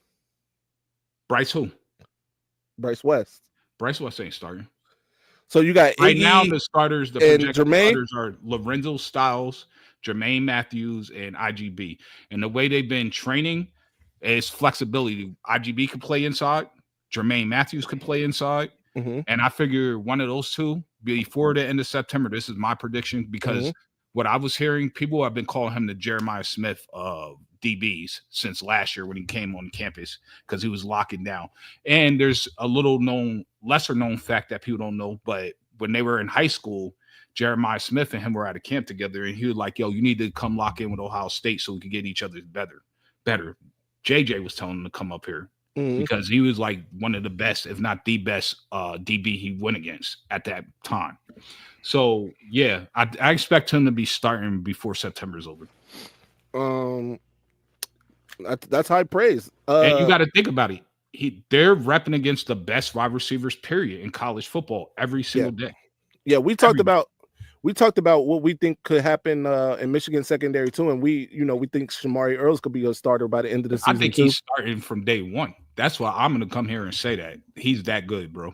Bryce who? Bryce West. Bryce West ain't starting. So you got right Iggy now the projected Jermaine? starters are Lorenzo Styles, Jermaine Matthews, and IGB. And the way they've been training is flexibility. IGB can play inside. Jermaine Matthews can play inside. And I figure one of those two before the end of September. This is my prediction because what I was hearing, people have been calling him the Jeremiah Smith of DBs since last year when he came on campus because he was locking down. And there's a lesser known fact that people don't know, but when they were in high school, Jeremiah Smith and him were at a camp together, and he was like, yo, you need to come lock in with Ohio State so we could get each other better. JJ was telling him to come up here because he was like one of the best, if not the best DB he went against at that time. So, yeah, I expect him to be starting before September's over. That's high praise. And you got to think about it. They're repping against the best wide receivers, period, in college football every single day. Yeah, we talked about what we think could happen in Michigan secondary too, and we think Shamari Earls could be a starter by the end of the season. I think he's starting from day one. That's why I'm going to come here and say that he's that good, bro.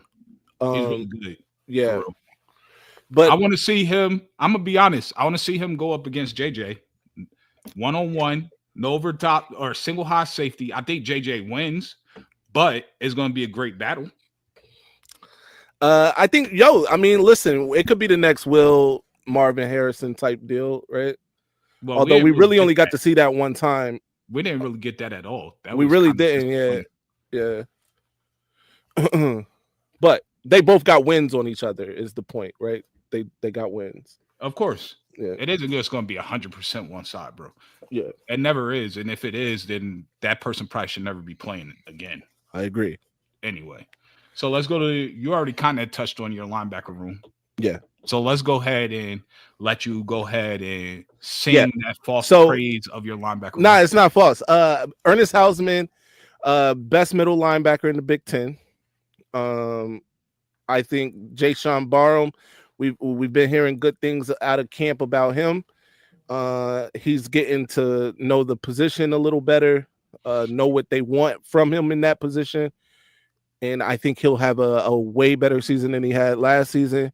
He's really good. Yeah, but I want to see him. I'm gonna be honest. I want to see him go up against JJ 1-on-1, no over top or single high safety. I think JJ wins, but it's going to be a great battle. I think, listen, it could be the next Will Marvin Harrison type deal, right? Well, although we really only got to see that one time. We didn't really get that at all. We really didn't, yeah. But they both got wins on each other is the point, right? They got wins. Of course. Yeah. It isn't just going to be 100% one side, bro. Yeah. It never is. And if it is, then that person probably should never be playing again. I agree. Anyway. So let's go to, you already kind of touched on your linebacker room. Yeah. So let's go ahead and let you go ahead and sing that false praise of your linebacker. Nah, it's not false. Ernest Hausman, best middle linebacker in the Big Ten. I think Jay Sean Barham, we've been hearing good things out of camp about him. He's getting to know the position a little better, know what they want from him in that position. And I think he'll have a way better season than he had last season.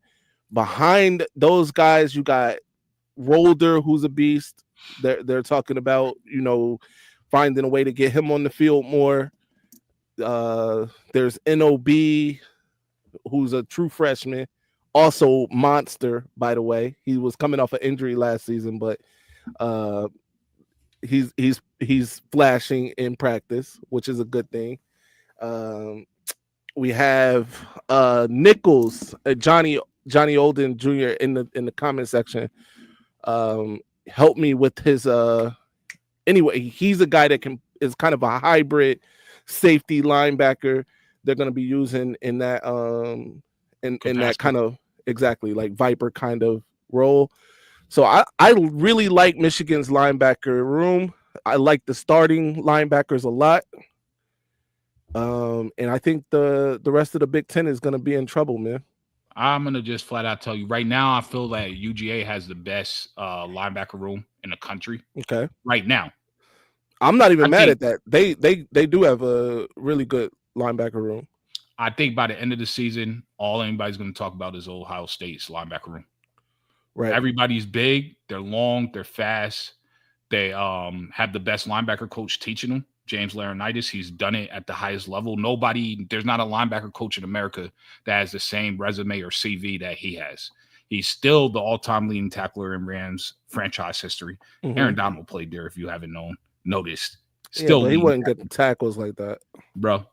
Behind those guys, you got Rolder, who's a beast. They're talking about, finding a way to get him on the field more. There's NOB, who's a true freshman, also monster, by the way. He was coming off an injury last season, but he's flashing in practice, which is a good thing. We have Nichols, Johnny Olden Jr. in the comment section. Help me with his anyway, he's a guy that is kind of a hybrid safety linebacker they're going to be using in that in that kind of exactly like Viper kind of role. So I really like Michigan's linebacker room. I like the starting linebackers a lot. And I think the rest of the Big Ten is going to be in trouble, man. I'm going to just flat out tell you right now, I feel that UGA has the best linebacker room in the country. Okay. Right now. I'm not even mad at that. They do have a really good linebacker room. I think by the end of the season, all anybody's going to talk about is Ohio State's linebacker room. Right. Everybody's big. They're long. They're fast. They have the best linebacker coach teaching them, James Laurinaitis. He's done it at the highest level. There's not a linebacker coach in America that has the same resume or CV that he has. He's still the all-time leading tackler in Rams franchise history. Mm-hmm. Aaron Donald played there, if you haven't noticed. Still, but he wouldn't get the tackles like that, bro.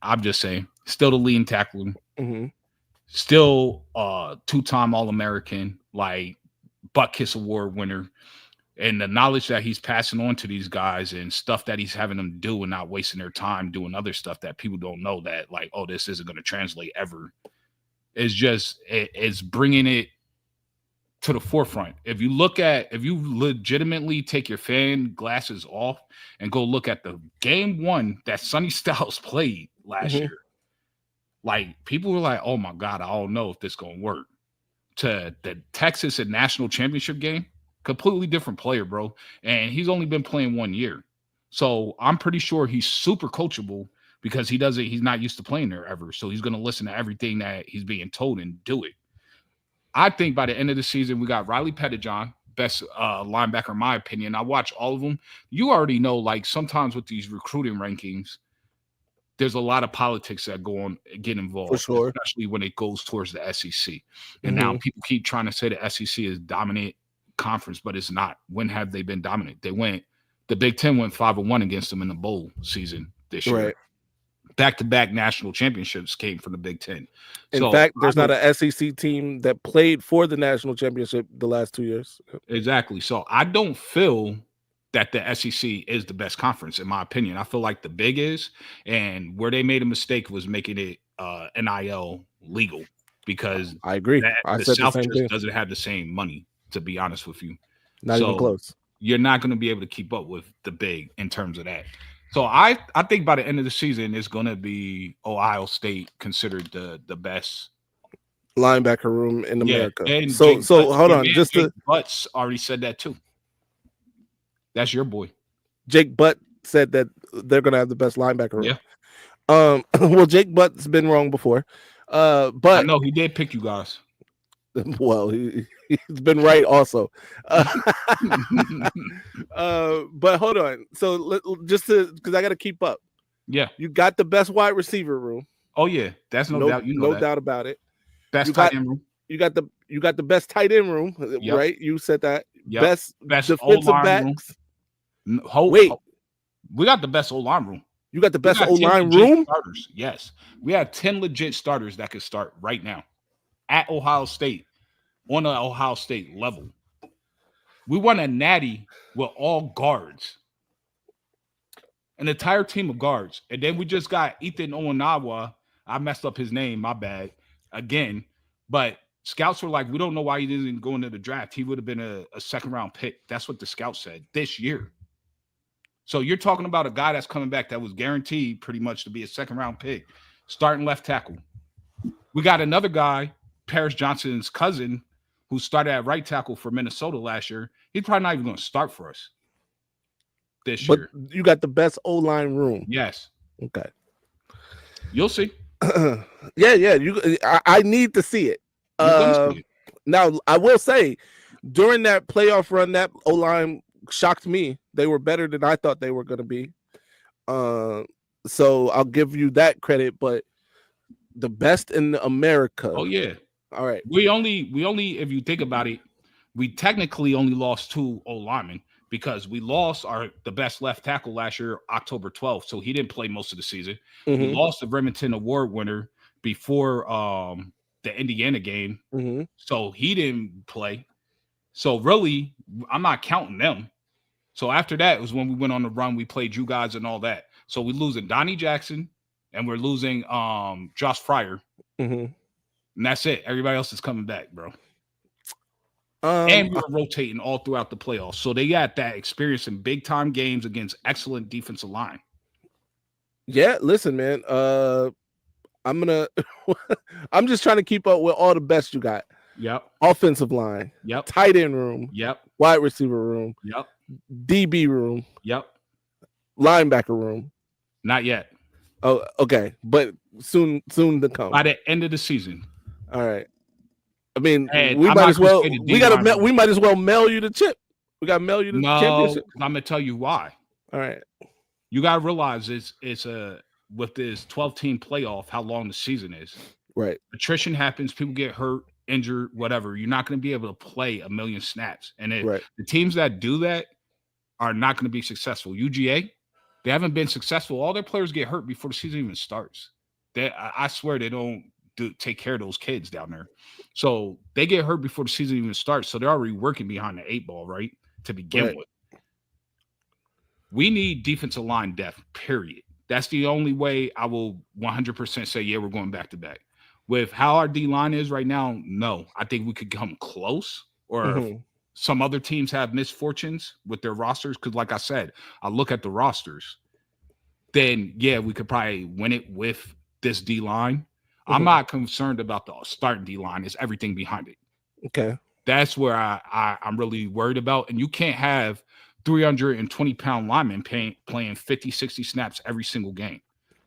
I'm just saying, still the leading tackler. Mm-hmm. Still, two-time All-American, like Buckeyes Award winner. And the knowledge that he's passing on to these guys and stuff that he's having them do and not wasting their time doing other stuff that people don't know that, like, oh, this isn't going to translate ever. It's bringing it to the forefront. If you legitimately take your fan glasses off and go look at the game one that Sonny Styles played last year, like, people were like, oh my God, I don't know if this is going to work. To the Texas and national championship game, completely different player, bro. And he's only been playing 1 year. So I'm pretty sure he's super coachable because he's not used to playing there ever. So he's going to listen to everything that he's being told and do it. I think by the end of the season, we got Riley Pettijohn, best linebacker, in my opinion. I watch all of them. You already know, like, sometimes with these recruiting rankings, there's a lot of politics that get involved, for sure, especially when it goes towards the SEC. And now people keep trying to say the SEC is dominant conference, but it's not. When have they been dominant? The Big Ten went 5-1 against them in the bowl season this year. Right. Back-to-back national championships came from the Big Ten. In fact, there's not an SEC team that played for the national championship the last 2 years. Exactly. So I don't feel that the SEC is the best conference, in my opinion. I feel like the Big is, and where they made a mistake was making it NIL legal, because I agree. The South just doesn't have the same money, to be honest with you. Not even close. You're not going to be able to keep up with the Big in terms of that. So I think by the end of the season, it's going to be Ohio State considered the best linebacker room in America. So hold on. Jake Butts already said that too. That's your boy. Jake Butt said that they're going to have the best linebacker room. Yeah. Well, Jake Butt's been wrong before. But I know he did pick you guys. Well, he's been right also. But hold on. So because I got to keep up. Yeah. You got the best wide receiver room. Oh yeah, that's no doubt. No doubt about it. Best tight end room. You got the best tight end room, right? You said that. Yep. Best defensive backs. We got the best O-line room. You got the best O-line room? Starters. Yes. We have 10 legit starters that could start right now at Ohio State on the Ohio State level. We won a natty with all guards. An entire team of guards. And then we just got Ethan Owenawa. I messed up his name, my bad, again. But Scouts were like, we don't know why he didn't go into the draft. He would have been a second-round pick. That's what the scouts said this year. So you're talking about a guy that's coming back that was guaranteed pretty much to be a second-round pick, starting left tackle. We got another guy, Paris Johnson's cousin, who started at right tackle for Minnesota last year. He's probably not even going to start for us this year. But you got the best O-line room. Yes. Okay. You'll see. Yeah. I need to see it. Now, I will say, during that playoff run, that O-line shocked me. They were better than I thought they were going to be. So I'll give you that credit, but the best in America. Oh, yeah. All right. We only, if you think about it, we technically only lost 2 O-linemen because we lost the best left tackle last year, October 12th. So he didn't play most of the season. Mm-hmm. We lost the Remington Award winner before the Indiana game. Mm-hmm. So he didn't play. So really, I'm not counting them. So after that was when we went on the run. We played you guys and all that. So we're losing Donnie Jackson and we're losing Josh Fryer. Mm-hmm. And that's it. Everybody else is coming back, bro. And we were rotating all throughout the playoffs. So they got that experience in big-time games against excellent defensive line. Yeah, listen, man. I'm just trying to keep up with all the best you got. Yep. Offensive line. Yep. Tight end room. Yep. Wide receiver room. Yep. DB room. Yep. Linebacker room. Not yet. Oh, okay. But soon to come. By the end of the season. All right. I mean, and we I'm might as well. We might as well mail you the chip. We got to mail you the championship. I'm gonna tell you why. All right. You gotta realize it's with this 12-team playoff, how long the season is. Right. Attrition happens. People get hurt, injured, whatever. You're not going to be able to play a million snaps. And the teams that do that are not going to be successful. UGA, they haven't been successful. All their players get hurt before the season even starts. I swear they don't take care of those kids down there. So they get hurt before the season even starts. So they're already working behind the 8 ball, right? To begin with. We need defensive line depth, period. That's the only way I will 100% say, yeah, we're going back to back. With how our D-line is right now, no. I think we could come close, or if some other teams have misfortunes with their rosters, because like I said, I look at the rosters, then, yeah, we could probably win it with this D-line. I'm not concerned about the starting D-line. It's everything behind it. Okay. That's where I'm really worried about. And you can't have 320-pound linemen playing 50, 60 snaps every single game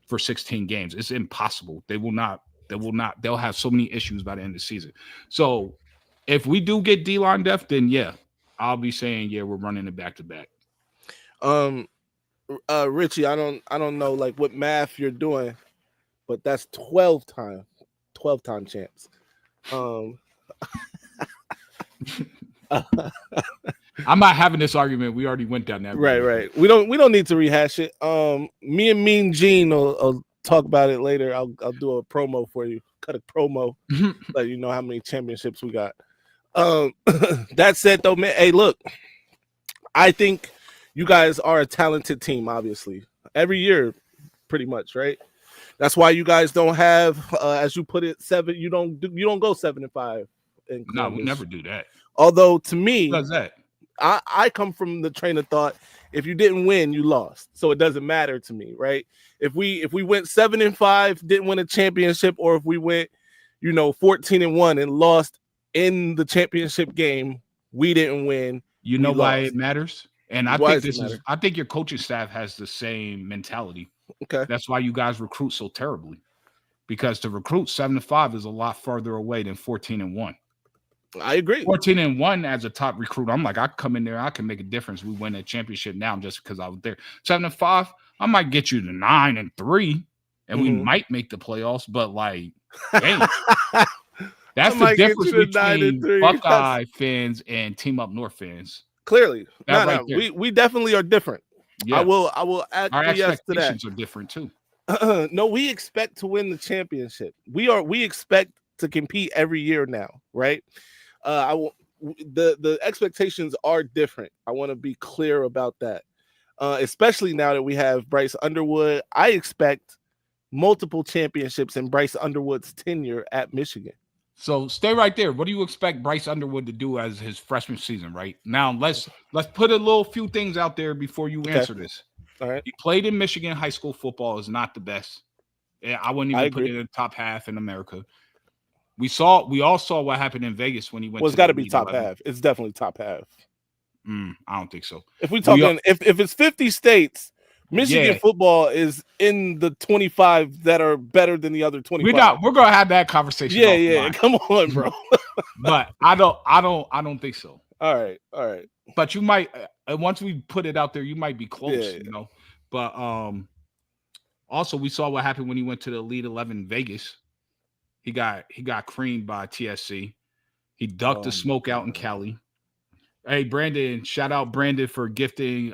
for 16 games. It's impossible. They'll have so many issues by the end of the season. So if we do get D-line depth, then yeah, I'll be saying, yeah, we're running it back to back. Richie, I don't know like what math you're doing, but that's 12-time champs. I'm not having this argument. We already went down that road. Right. We don't need to rehash it. Me and Mean Gene will talk about it later. I'll do a promo for you. Cut a promo, let you know how many championships we got. That said, though, man, hey, look, I think you guys are a talented team. Obviously, every year, pretty much, right? That's why you guys don't have, as you put it, 7. You don't go 7-5. No, we never do that. Although to me, who does that? I come from the train of thought, if you didn't win, you lost. So it doesn't matter to me, right? If we went 7-5, didn't win a championship, or if we went, 14-1 and lost in the championship game, we didn't win. You know why it matters? And I think your coaching staff has the same mentality. Okay. That's why you guys recruit so terribly. Because to recruit 7-5 is a lot farther away than 14-1. I agree. 14-1 as a top recruit, I'm like, I come in there, I can make a difference. We win a championship now just because I was there. 7-5, I might get you to 9-3, and we might make the playoffs. But like, dang, that's the difference between Buckeye fans and Team Up North fans. Clearly, we definitely are different. Yeah. I will our expectations are different too. No, we expect to win the championship. We expect to compete every year now, right? The expectations are different. I want to be clear about that. Especially now that we have Bryce Underwood. I expect multiple championships in Bryce Underwood's tenure at Michigan. So stay right there. What do you expect Bryce Underwood to do as his freshman season? Right now, let's put a few things out there before you answer this. All right. He played in Michigan. High school football is not the best. I wouldn't even put it in the top half in America. We all saw what happened in Vegas when he went. Well, it's got to be top half. It's definitely top half. I don't think so. If we talking, if it's 50 states, Michigan football is in the 25 that are better than the other 25. We're gonna have that conversation. Yeah. Come on, bro. But I don't think so. All right. But you might once we put it out there, you might be close, you know. But also we saw what happened when he went to the Elite 11 Vegas. He got creamed by TSC. He ducked the smoke out in Cali. Hey, Brandon, shout out Brandon for gifting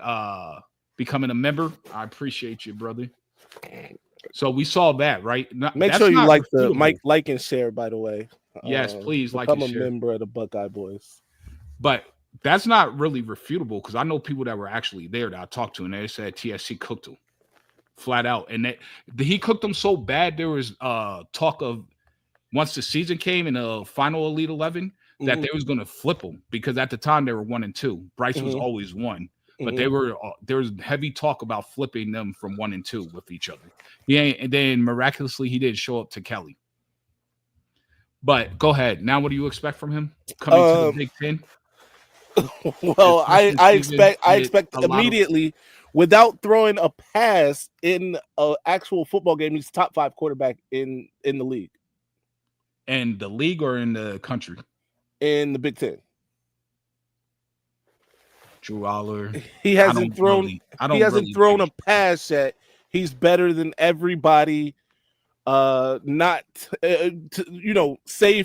becoming a member. I appreciate you, brother. So we saw that, right? Make sure you like and share, by the way. Yes, please like and share. Become a member of the Buckeye Boys. But that's not really refutable because I know people that were actually there that I talked to, and they said TSC cooked him flat out. And he cooked them so bad, there was talk of once the season came in the final Elite 11 that they was going to flip them because at the time they were 1-2. Bryce was always 1. But there was heavy talk about flipping them from 1 and 2 with each other. And then miraculously he didn't show up to Kelly. But go ahead. Now, what do you expect from him coming to the Big Ten? Well, I expect immediately, without throwing a pass in an actual football game, he's top 5 quarterback in the league. In the league or in the country? In the Big Ten. Drew Aller. He hasn't thrown a pass yet. He's better than everybody. Save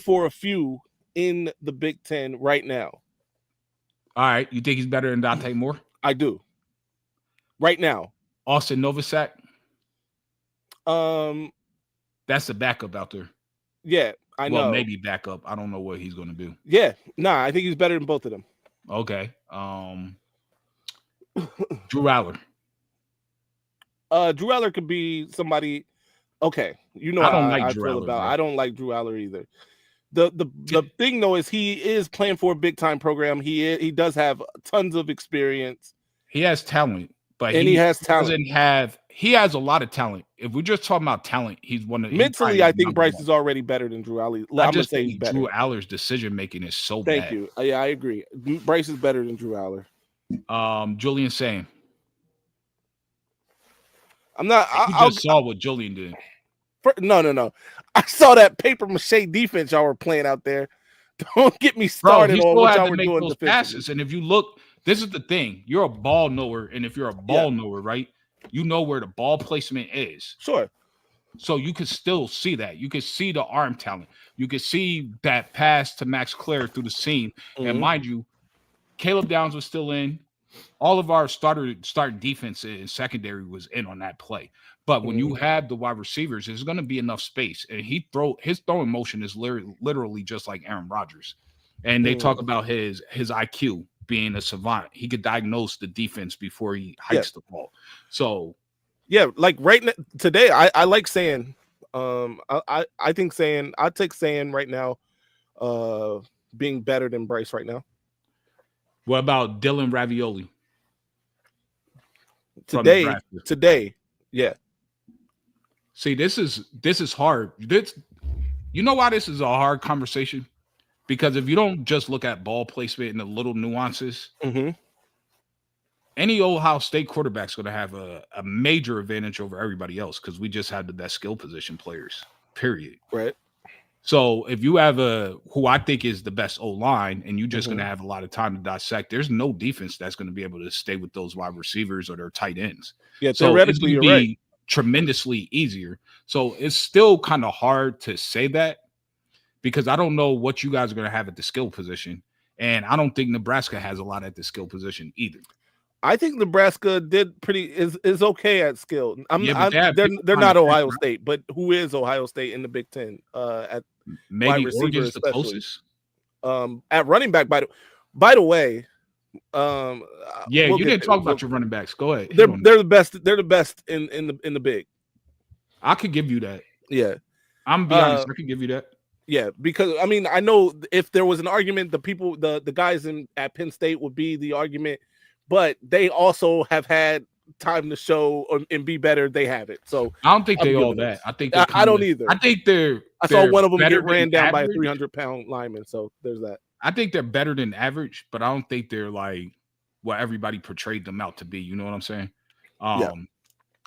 for a few in the Big Ten right now. All right, you think he's better than Dante Moore? I do. Right now, Austin Novacek. That's the backup out there. Yeah, I know. Well, maybe backup. I don't know what he's going to do. Yeah, I think he's better than both of them. Okay. Drew Aller. Drew Aller could be somebody. Okay, I don't like Drew Aller. I don't like Drew Aller either. The thing though is he is playing for a big time program. He does have tons of experience. He has talent, but he has talent. He has a lot of talent. If we're just talking about talent, he's one of mentally. I think Bryce is already better than Drew Aller. I'm gonna say he's better. Drew Aller's decision making is so bad. Thank you. Yeah, I agree. Bryce is better than Drew Aller. Julian Sane. I'm not. You just saw what Julian did. No. I saw that paper mache defense y'all were playing out there. Don't get me started on what y'all were doing those passes. And if you look, this is the thing. You're a ball knower, and if you're a ball knower, right, you know where the ball placement is. Sure. So you can still see that. You can see the arm talent. You can see that pass to Max Clare through the seam. And mind you, Caleb Downs was still in. All of our starting defense in secondary was in on that play. But when you have the wide receivers, there's going to be enough space. And his throwing motion is literally just like Aaron Rodgers. And they talk about his IQ being a savant. He could diagnose the defense before he hikes the ball. So, yeah, like right now, today, I like saying, I think saying, I'll take saying right now, being better than Bryce right now. What about Dylan Ravioli? Today, yeah. See, this is hard. You know why this is a hard conversation? Because if you don't just look at ball placement and the little nuances, any Ohio State quarterback's going to have a major advantage over everybody else because we just have the best skill position players, period. Right. So if you have who I think is the best O-line and you're just going to have a lot of time to dissect, there's no defense that's going to be able to stay with those wide receivers or their tight ends. Yeah, theoretically, you're right. Tremendously easier. So it's still kind of hard to say that because I don't know what you guys are going to have at the skill position. And I don't think Nebraska has a lot at the skill position either. I think Nebraska is okay at skill. They're not Ohio State, but who is Ohio State in the Big Ten? At maybe Oregon's the closest. At running back, by the way. You didn't talk about your running backs. Go ahead. They're the best. They're the best in the big. I could give you that. Yeah, I'm gonna be honest. I could give you that. Yeah, because I mean, I know if there was an argument, the guys at Penn State would be the argument, but they also have had time to show and be better. They haven't. So I don't think I'm they all giving that. them. I think I don't either. I think they're. I saw one of them better get ran down by a average. 300-pound lineman. So there's that. I think they're better than average, but I don't think they're like what everybody portrayed them out to be. You know what I'm saying? Yeah.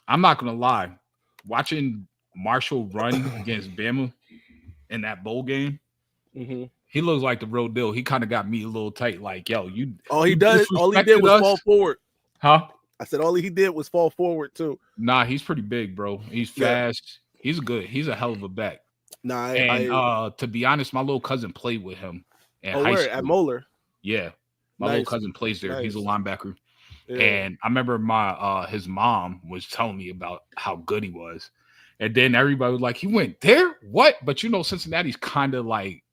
I'm not gonna lie. Watching Marshall run against Bama in that bowl game, he looks like the real deal. He kind of got me a little tight. Like, yo, you. All he you did was fall forward. Huh? I said all he did was fall forward too. Nah, he's pretty big, bro. He's fast. Yeah. He's a hell of a back. Nah, to be honest, my little cousin played with him in high school. At Moeller. Yeah, my little cousin plays there. Nice. He's a linebacker. Yeah. And I remember his mom was telling me about how good he was. And then everybody was like, he went there? What? But Cincinnati's kind of like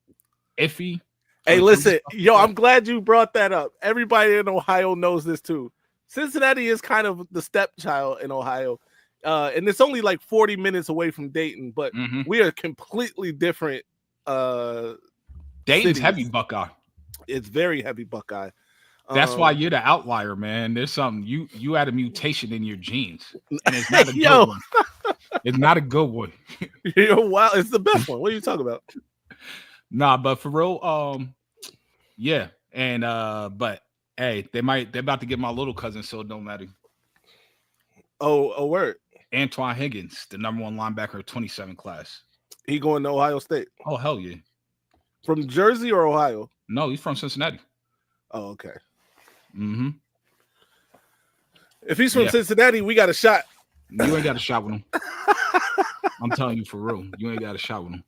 iffy. Hey, listen, I'm glad you brought that up. Everybody in Ohio knows this too. Cincinnati is kind of the stepchild in Ohio. And it's only like 40 minutes away from Dayton, but we are completely different. Dayton's cities. Heavy Buckeye. It's very heavy Buckeye. That's why you're the outlier, man. There's something you had a mutation in your genes, and it's not a good one. It's not a good one. Wow, it's the best one. What are you talking about? Nah, but for real, yeah, and but hey, they're about to get my little cousin, so it don't matter. Oh, word. Antoine Higgins, the number 1 linebacker of 27 class. He going to Ohio State. Oh hell yeah! From Jersey or Ohio? No, he's from Cincinnati. Oh, okay. If he's from Cincinnati, we got a shot. You ain't got a shot with him. I'm telling you for real. You ain't got a shot with him.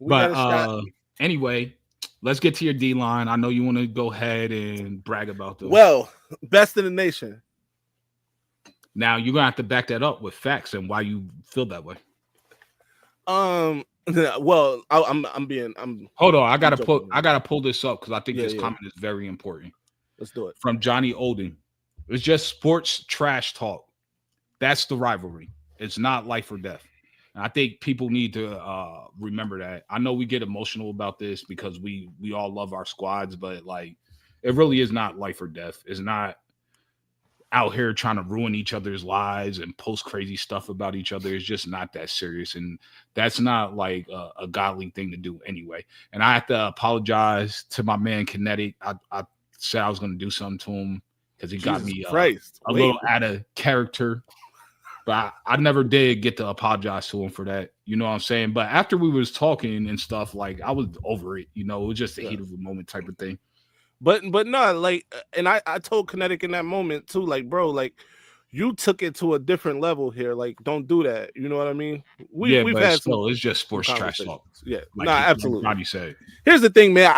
But anyway, let's get to your D-line. I know you want to go ahead and brag about them. Well, best in the nation. Now you're gonna have to back that up with facts and why you feel that way. Well, I'm hold on. I gotta pull this up because I think this comment is very important. Let's do it. From Johnny Olden. It's just sports trash talk. That's the rivalry. It's not life or death. And I think people need to remember that. I know we get emotional about this because we all love our squads, but like it really is not life or death. It's not out here trying to ruin each other's lives and post crazy stuff about each other. It's just not that serious. And that's not like a godly thing to do anyway. And I have to apologize to my man Kinetic. I said I was going to do something to him because he got me a little out of character. But I never did get to apologize to him for that. You know what I'm saying? But after we was talking and stuff, like I was over it. You know, it was just a heat of the moment type of thing. But no, like, and I told Kinetic in that moment too, like, bro, like you took it to a different level here. Like, don't do that. You know what I mean? We've had it's just sports trash talk. Yeah, like absolutely. Like said. Here's the thing, man.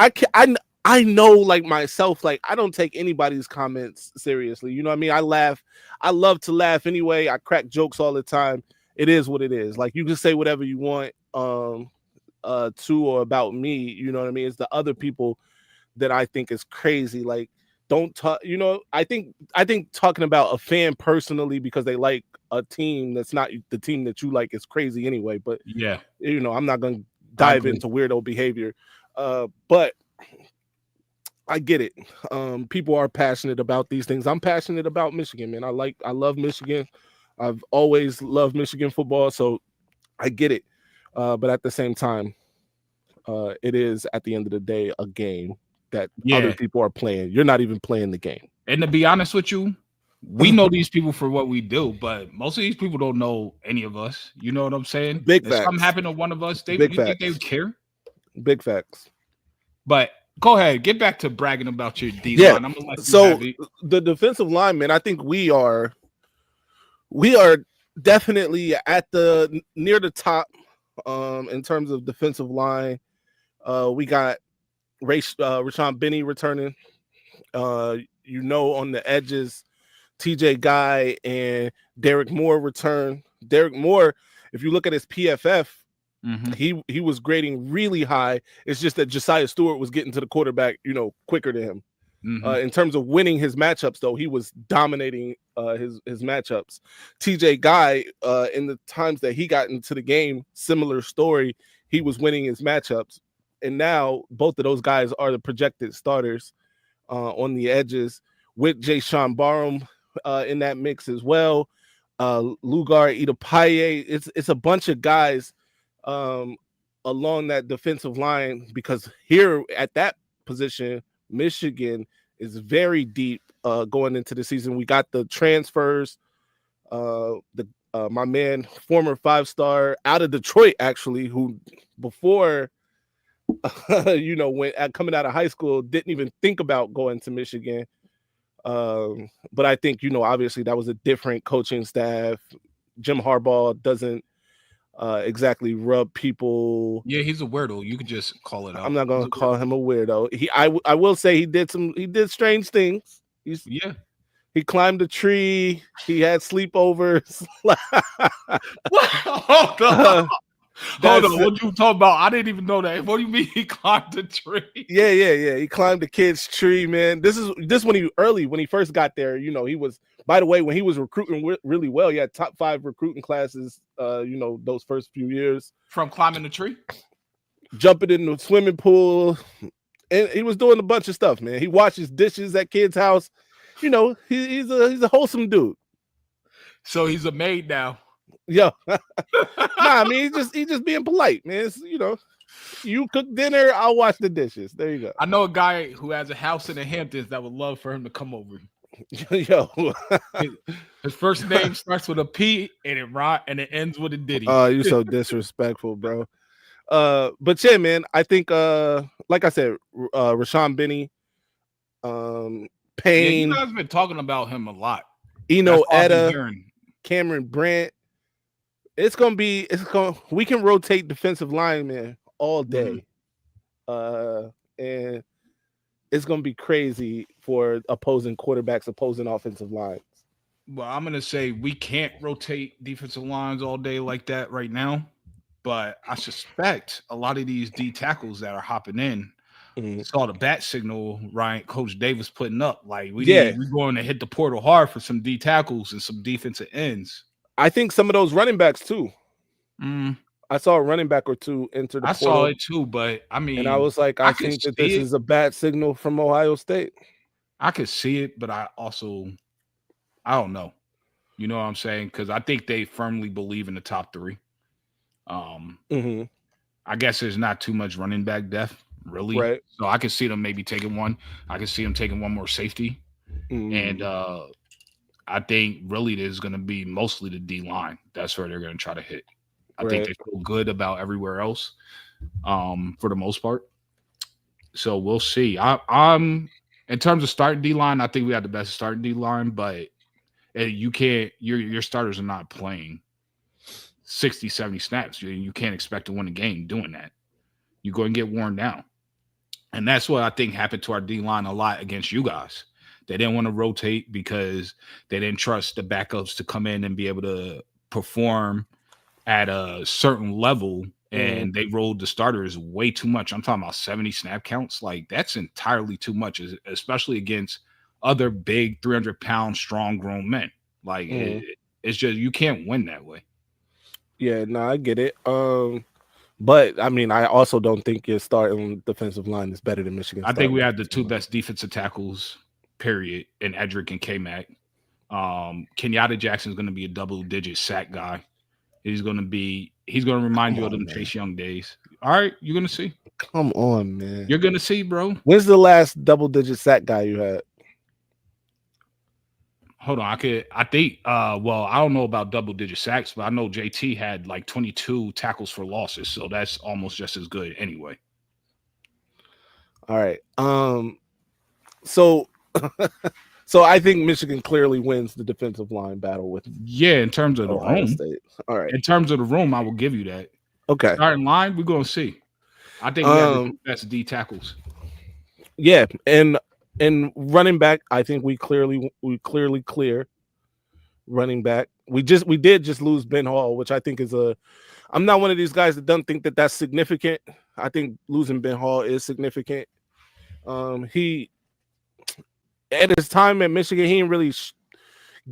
I know, like myself, like I don't take anybody's comments seriously. You know what I mean? I laugh. I love to laugh anyway. I crack jokes all the time. It is what it is. Like you can say whatever you want to or about me. You know what I mean? It's the other people that I think is crazy. Like, don't talk. You know, I think talking about a fan personally because they like a team that's not the team that you like is crazy anyway. But yeah, you know, I'm not gonna dive into weirdo behavior. But I get it. People are passionate about these things. I'm passionate about Michigan, man. I love Michigan. I've always loved Michigan football, so I get it. But at the same time, it is at the end of the day a game that other people are playing. You're not even playing the game. And to be honest with you, we know these people for what we do, but most of these people don't know any of us. You know what I'm saying? Big if facts. something happened to one of us, you think they would care? Big facts. But go ahead, get back to bragging about your D line. I'm gonna let you have it. The defensive line, man, I think we are definitely at near the top in terms of defensive line. We got Rashawn Benny returning. You know, on the edges, TJ Guy and Derek Moore return. Derek Moore, if you look at his PFF, he was grading really high. It's just that Josiah Stewart was getting to the quarterback, you know, quicker than him. In terms of winning his matchups, though, he was dominating his matchups. TJ Guy, in the times that he got into the game, similar story. He was winning his matchups. and now both of those guys are the projected starters on the edges with Jayshawn Barham in that mix as well. Lugar Idapaye, it's a bunch of guys along that defensive line, because here at that position, Michigan is very deep going into the season. We got the transfers, my man, former 5-star out of Detroit, actually, who before when coming out of high school didn't even think about going to Michigan. But I think, obviously that was a different coaching staff. Jim Harbaugh doesn't exactly rub people. Yeah, he's a weirdo. You could just call it out. I'm not going to call him a weirdo. I will say he did strange things. He climbed a tree. He had sleepovers. What? Hold on. Hold on. What you talking about? I didn't even know that. What do you mean he climbed the tree? Yeah. He climbed the kid's tree, man. This when he first got there. He was, by the way, when he was recruiting really well. He had top 5 recruiting classes. Those first few years. From climbing the tree, jumping in the swimming pool, and he was doing a bunch of stuff, man. He washes dishes at kids' house. He's a wholesome dude. So he's a maid now. Yeah. I mean, he's just being polite, man. It's, you cook dinner, I'll wash the dishes. There you go. I know a guy who has a house in the Hamptons that would love for him to come over. Yo. His first name starts with a P and it ends with a Diddy. Oh, you're so disrespectful, bro. But yeah, man, I think like I said, Rashawn Benny, Payne. You guys have been talking about him a lot. Etta, Cameron Brandt. We can rotate defensive linemen all day. And it's gonna be crazy for opposing quarterbacks, opposing offensive lines. Well, I'm gonna say we can't rotate defensive lines all day like that right now, but I suspect a lot of these D tackles that are hopping in saw the bat signal Coach Davis putting up. Like we're going to hit the portal hard for some D tackles and some defensive ends. I think some of those running backs too. I saw a running back or two enter the portal. I saw it too, but I mean, and I was like, I think that this is a bad signal from Ohio State. I could see it, but I don't know. You know what I'm saying? Because I think they firmly believe in the top 3. I guess there's not too much running back depth, really. Right. So I could see them maybe taking one. I could see them taking one more safety. And I think really there's going to be mostly the D line. That's where they're going to try to hit. I think they feel good about everywhere else for the most part. So we'll see. I'm in terms of starting D line, I think we have the best starting D line, but you can't. Your starters are not playing 60, 70 snaps. You can't expect to win a game doing that. You're going to get worn down, and that's what I think happened to our D line a lot against you guys. They didn't want to rotate because they didn't trust the backups to come in and be able to perform at a certain level, and they rolled the starters way too much. I'm talking about 70 snap counts. Like, that's entirely too much, especially against other big 300-pound strong grown men. Like, it's just, you can't win that way. Yeah, no, I get it. But I mean, I also don't think your starting defensive line is better than Michigan. I think we have the 2 best defensive tackles, period, in Edric and K-Mac. Kenyatta Jackson's going to be a double-digit sack guy. He's going to remind you of them Chase Young days. All right, you're going to see. Come on, man. You're going to see, bro. When's the last double-digit sack guy you had? Hold on. I think, I don't know about double-digit sacks, but I know JT had like 22 tackles for losses, so that's almost just as good anyway. All right. So I think Michigan clearly wins the defensive line battle with. Yeah, in terms of the Ohio room. State. All right. In terms of the room, I will give you that. Okay. Starting line, we're gonna see. I think we have the best D tackles. Yeah, and running back, I think we clearly clear running back. We did just lose Ben Hall, which I think is I'm not one of these guys that don't think that that's significant. I think losing Ben Hall is significant. He at his time at Michigan, he didn't really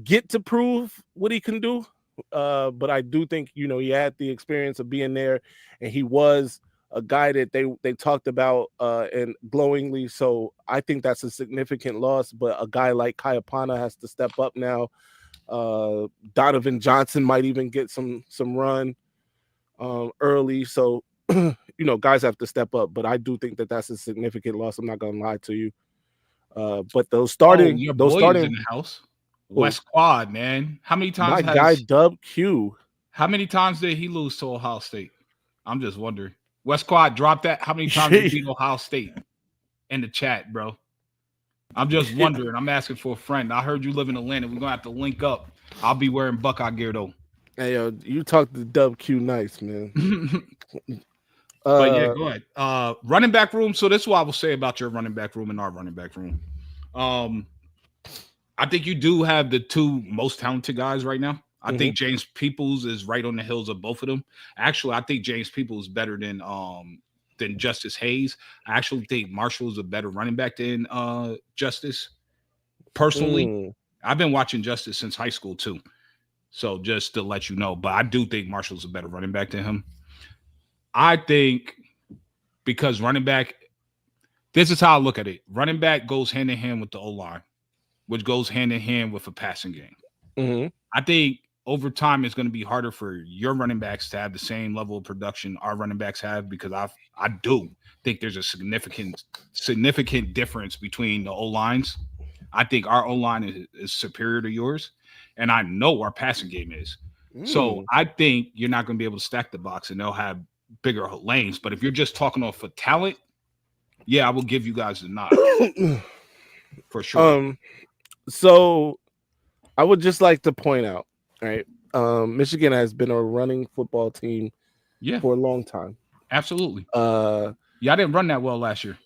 get to prove what he can do. But I do think, he had the experience of being there, and he was a guy that they talked about and glowingly. So I think that's a significant loss. But a guy like Kayapana has to step up now. Donovan Johnson might even get some run early. So guys have to step up. But I do think that that's a significant loss. I'm not gonna lie to you. But those starting, your those boy starting is in the house. West Quad, man. How many times my guy Dub Q? How many times did he lose to Ohio State? I'm just wondering. West Quad, drop that. How many times did he beat Ohio State? In the chat, bro. I'm just wondering. I'm asking for a friend. I heard you live in Atlanta. We're gonna have to link up. I'll be wearing Buckeye gear though. Hey, yo, you talk to Dub Q nice, man. But yeah, go ahead. Running back room. So this is what I will say about your running back room and our running back room. I think you do have the two most talented guys right now. I think James Peoples is right on the heels of both of them. Actually, I think James Peoples is better than Justice Hayes. I actually think Marshall is a better running back than Justice. Personally, I've been watching Justice since high school too. So just to let you know, but I do think Marshall's a better running back than him. I think because running back, this is how I look at it. Running back goes hand in hand with the O-line, which goes hand in hand with a passing game. I think over time it's going to be harder for your running backs to have the same level of production our running backs have, because I do think there's a significant difference between the O-lines. I think our O-line is superior to yours, and I know our passing game is. So I think you're not going to be able to stack the box, and they'll have bigger lanes. But if you're just talking off for talent, yeah, I will give you guys the nod for sure. So I would just like to point out, right? Michigan has been a running football team for a long time. Absolutely. I didn't run that well last year.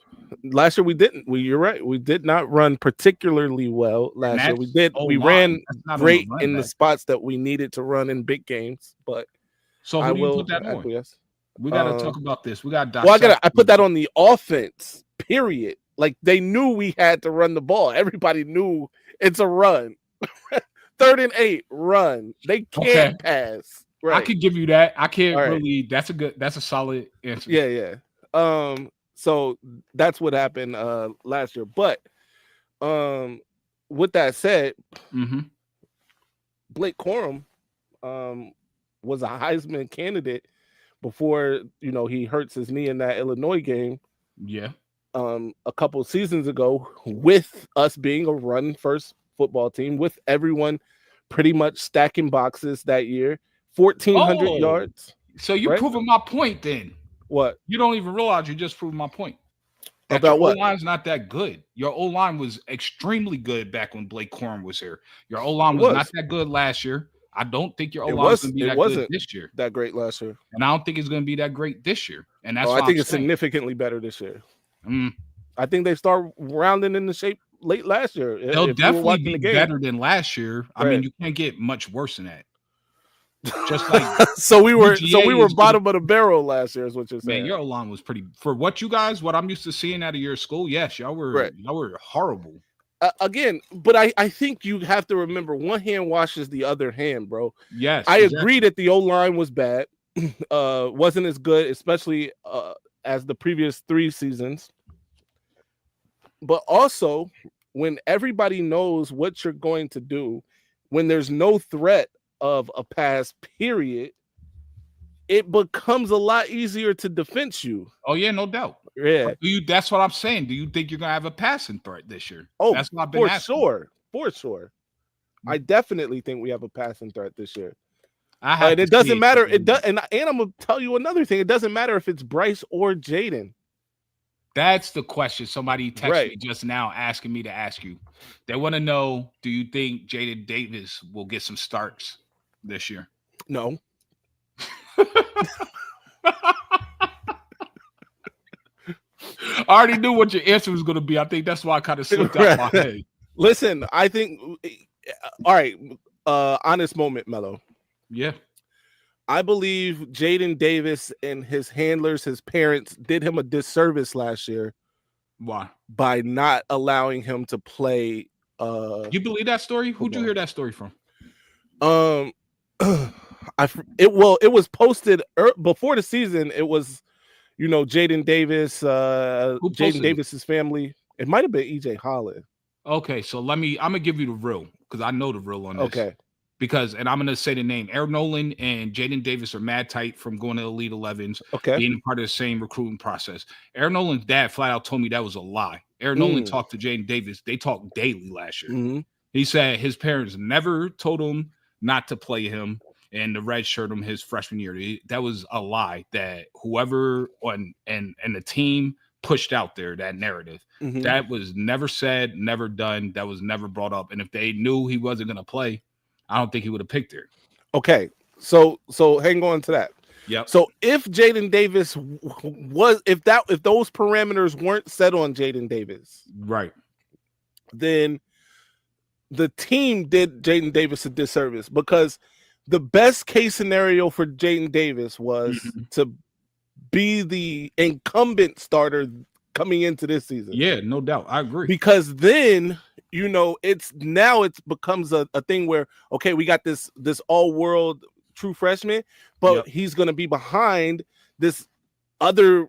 Last year we didn't. You're right. We did not run particularly well last year. We did. We ran great in the spots that we needed to run in big games. But so who do you put that on? We got to talk about this. We got. Well, I put that on the offense. Period. Like they knew we had to run the ball. Everybody knew it's a run. 3rd and 8, run. They can't pass. Right. I could give you that. I can't really. That's a solid answer. Yeah. So that's what happened last year. But with that said, Blake Corum was a Heisman candidate before he hurts his knee in that Illinois game. Yeah. A couple seasons ago, with us being a run first football team, with everyone pretty much stacking boxes that year, 1,400 yards. So you're proving my point then. What? You don't even realize you just proved my point. That about your what? O-line's not that good. Your O-line was extremely good back when Blake Corum was here. Your O-line was not that good last year. I don't think your O-line is going to be that good this year. That great last year. And I don't think it's going to be that great this year. And that's why I think it's significantly better this year. I think they start rounding in the shape late last year. They'll definitely be better than last year. I mean, you can't get much worse than that. Just like so we were bottom of the barrel last year, is what you're saying. Man, your O-line was pretty for what I'm used to seeing out of your school. Yes, y'all were horrible. Again, but I think you have to remember, one hand washes the other hand, bro. Yes, I agree that the O-line was bad, wasn't as good, especially as the previous 3 seasons. But also, when everybody knows what you're going to do, when there's no threat of a pass, period, it becomes a lot easier to defend you. Oh yeah, no doubt. Yeah, that's what I'm saying. Do you think you're gonna have a passing threat this year? Oh, that's what I've been asking. For sure. I definitely think we have a passing threat this year. And it doesn't matter. And I'm gonna tell you another thing. It doesn't matter if it's Bryce or Jaden. That's the question. Somebody texted me just now asking me to ask you. They want to know, do you think Jaden Davis will get some starts this year? No. I already knew what your answer was going to be. I think that's why I kind of slipped out my head. Listen, I think, all right, honest moment, Melo. Yeah. I believe Jaden Davis and his handlers, his parents, did him a disservice last year. Why? By not allowing him to play. You believe that story? Who'd you hear that story from? It was posted before the season. It was you know, Jaden Davis, Who Jaden posted it? Davis's family. It might have been EJ Holland. Okay, so I'm gonna give you the real because I know the real on this. Okay. Because, and I'm gonna say the name, Aaron Nolan and Jaden Davis are mad tight from going to Elite 11s, Okay. being part of the same recruiting process. Aaron Nolan's dad flat out told me that was a lie. Aaron Nolan talked to Jaden Davis. They talked daily last year. Mm-hmm. He said his parents never told him not to play him and the red shirt him his freshman year. That was a lie that whoever on and the team pushed out there, that narrative. Mm-hmm. That was never said, never done. That was never brought up. And if they knew he wasn't going to play, I don't think he would have picked her. Okay. So hang on to that. Yep. So if Jaden Davis if those parameters weren't set on Jaden Davis, right, then the team did Jaden Davis a disservice, because the best case scenario for Jaden Davis was to be the incumbent starter coming into this season. Yeah, no doubt. I agree. Because then, you know, it becomes a thing where, okay, we got this all-world true freshman, but he's going to be behind this other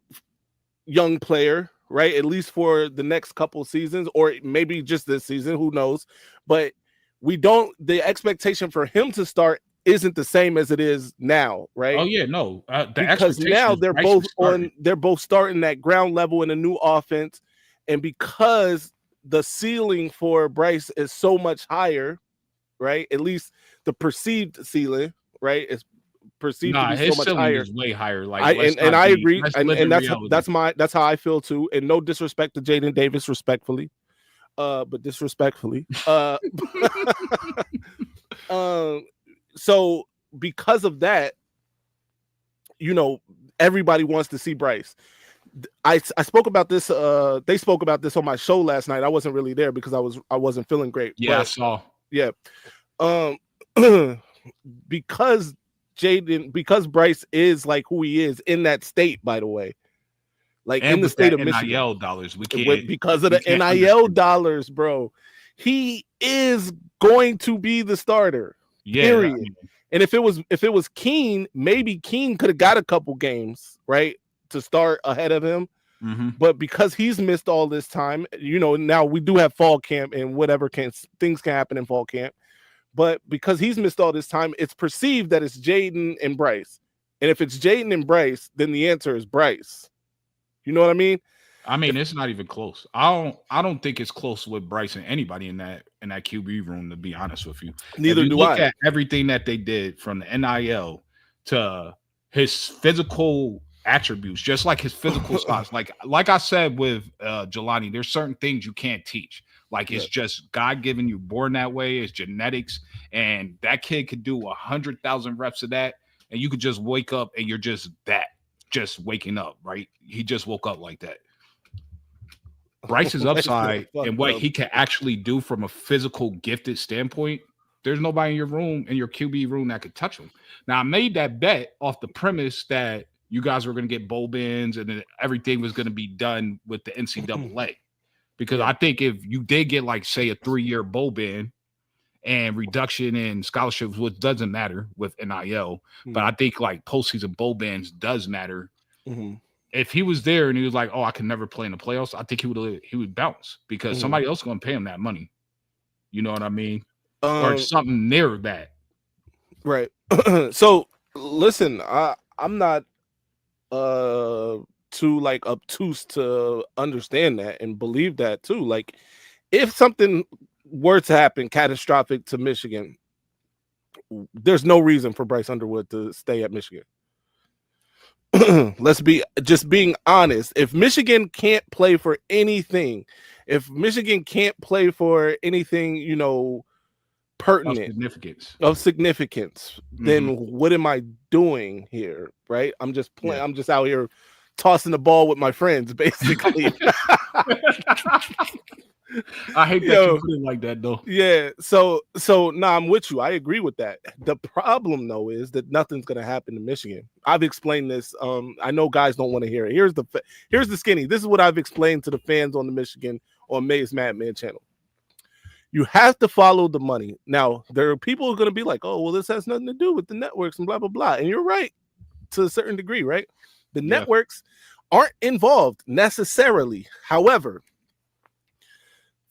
young player, right? At least for the next couple seasons, or maybe just this season, who knows? But the expectation for him to start isn't the same as it is now, right? Oh yeah, no. Because now they're both starting at ground level in a new offense, and because the ceiling for Bryce is so much higher, right? At least the perceived ceiling, right? It's perceived to be so much higher. Is way higher. Like I agree, and that's how I feel too. And no disrespect to Jaden Davis, respectfully, but disrespectfully. So because of that, you know, everybody wants to see Bryce. I spoke about this. They spoke about this on my show last night. I wasn't really there because I wasn't feeling great. Yeah, I saw. Yeah. Because Bryce is like who he is in that state, by the way. Like and in the state of Michigan. NIL dollars. We can't because of the NIL dollars, bro. He is going to be the starter. Yeah. Period. And if it was Keen, maybe Keen could have got a couple games, right, to start ahead of him. Mm-hmm. But because he's missed all this time, you know, now we do have fall camp and things can happen in fall camp. But because he's missed all this time, it's perceived that it's Jaden and Bryce. And if it's Jaden and Bryce, then the answer is Bryce. You know what I mean? I mean, it's not even close. I don't think it's close with Bryce and anybody in that QB room, to be honest with you. Neither do I. Look at everything that they did from the NIL to his physical attributes, just like his physical spots. Like I said with Jelani, there's certain things you can't teach. Like it's just God given you, born that way. It's genetics, and that kid could do 100,000 reps of that, and you could just wake up and you're just waking up, right? He just woke up like that. Bryce's upside and what he can actually do from a physical gifted standpoint, there's nobody in your room, in your QB room, that could touch him. Now, I made that bet off the premise that you guys were going to get bowl bins and then everything was going to be done with the NCAA. Because I think if you did get, like, say, a 3-year bowl bin and reduction in scholarships, which doesn't matter with NIL, but I think, like, postseason bowl bins does matter. Mm-hmm. If he was there and he was like, "Oh, I can never play in the playoffs," I think he would bounce because somebody else is going to pay him that money. You know what I mean? Or something near that. Right. So listen, I'm not too like obtuse to understand that and believe that too. Like, if something were to happen catastrophic to Michigan, there's no reason for Bryce Underwood to stay at Michigan. Let's be just being honest. If Michigan can't play for anything, you know, pertinent of significance, then what am I doing here? Right? I'm just playing. I'm just out here tossing the ball with my friends, basically. I hate that you put it like that, though. Yeah. So I'm with you. I agree with that. The problem, though, is that nothing's going to happen to Michigan. I've explained this. I know guys don't want to hear it. Here's the skinny. This is what I've explained to the fans on the Michigan on Maize Madman channel. You have to follow the money. Now, there are people who are going to be like, "Oh, well, this has nothing to do with the networks and blah blah blah." And you're right to a certain degree, right? The networks aren't involved necessarily. However,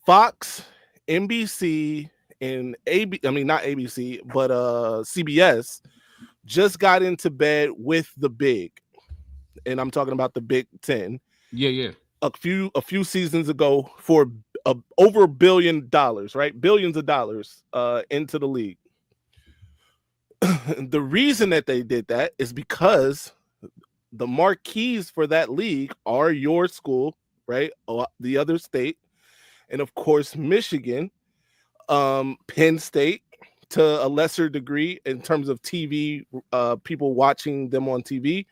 Fox, NBC, and not ABC, but CBS just got into bed with the big, and I'm talking about the Big Ten. Yeah. A few seasons ago for over $1 billion, right? Billions of dollars into the league. The reason that they did that is because the marquees for that league are your school, right? The other state, and of course Michigan, Penn State to a lesser degree in terms of TV, people watching them on TV.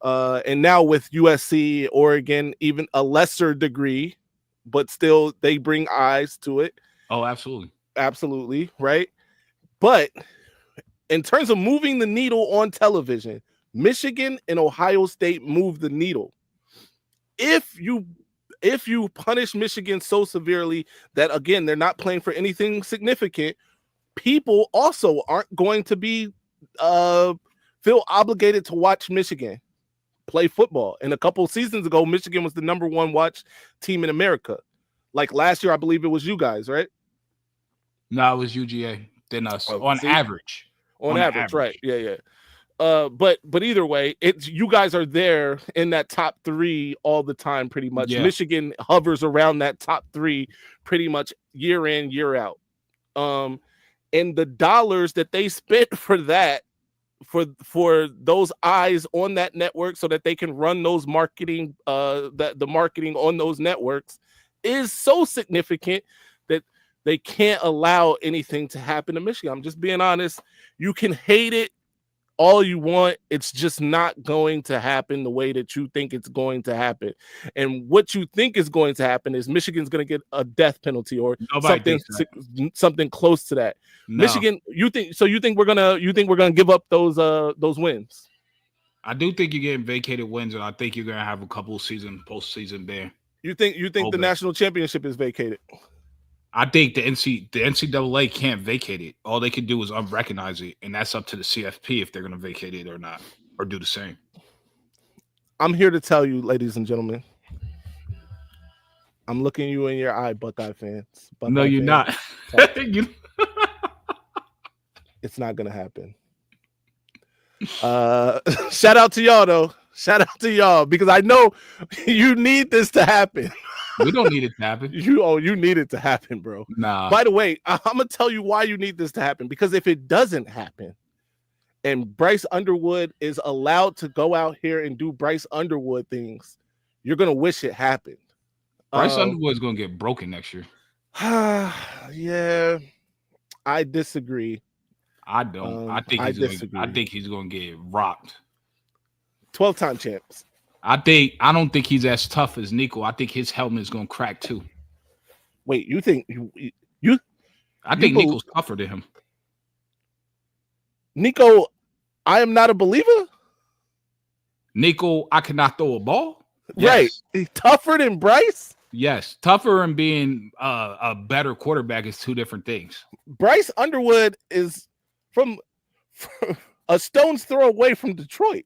And now with USC, Oregon, even a lesser degree, but still they bring eyes to it. Oh, absolutely, right? But in terms of moving the needle on television, Michigan and Ohio State move the needle. If you punish Michigan so severely that, again, they're not playing for anything significant, people also aren't going to be feel obligated to watch Michigan play football. And a couple seasons ago, Michigan was the number one watched team in America. Like last year, I believe it was you guys, right? No, it was UGA, then us. On average. On average, right. Yeah. But either way, it's you guys are there in that top 3 all the time, pretty much. Yeah. Michigan hovers around that top 3 pretty much year in, year out. And the dollars that they spent for that, for those eyes on that network so that they can run those marketing, the marketing on those networks is so significant that they can't allow anything to happen to Michigan. I'm just being honest. You can hate it all you want. It's just not going to happen the way that you think it's going to happen. And what you think is going to happen is Michigan's going to get a death penalty or something close to that. No. Michigan, you think we're gonna give up those wins? I do think you're getting vacated wins, and I think you're gonna have a couple postseason there. You think the national championship is vacated? I think the NCAA can't vacate it. All they can do is unrecognize it, and that's up to the CFP if they're going to vacate it or not, or do the same. I'm here to tell you, ladies and gentlemen, I'm looking you in your eye, Buckeye fans. No, you're not. It's not going to happen. Shout out to y'all, though. Shout out to y'all, because I know you need this to happen. We don't need it to happen. You need it to happen, bro. Nah. By the way, I'm gonna tell you why you need this to happen. Because if it doesn't happen, and Bryce Underwood is allowed to go out here and do Bryce Underwood things, you're gonna wish it happened. Bryce Underwood's gonna get broken next year. Yeah, I disagree. I don't. I think he's gonna get rocked. 12-time champs. I don't think he's as tough as Nico. I think his helmet is gonna crack too. Wait, you think I think Nico's tougher than him. Nico, I am not a believer. Nico, I cannot throw a ball. Right. Yes. He's tougher than Bryce? Yes. Tougher and being a better quarterback is two different things. Bryce Underwood is from a stone's throw away from Detroit.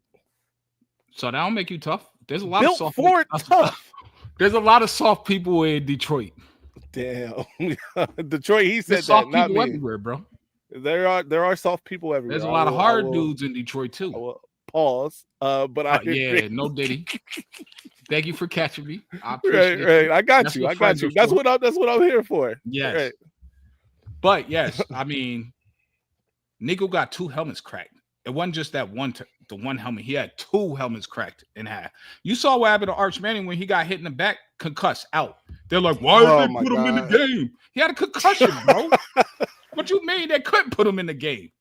So that don't make you tough. There's a lot Built of soft for tough. There's a lot of soft people in Detroit. Damn. Detroit, he said There's soft that, people not me. everywhere, bro. There are soft people everywhere. There's a lot of hard dudes in Detroit too. Pause. But I yeah, no Diddy. Thank you for catching me. I appreciate it. I got you. That's what I'm here for. Yes. Right. But yes, I mean, Nico got 2 helmets cracked. It wasn't just that the one helmet. He had 2 helmets cracked in half. You saw what happened to Arch Manning when he got hit in the back, concussed, out. They're like, why did they put him in the game? He had a concussion, bro. What you mean they couldn't put him in the game?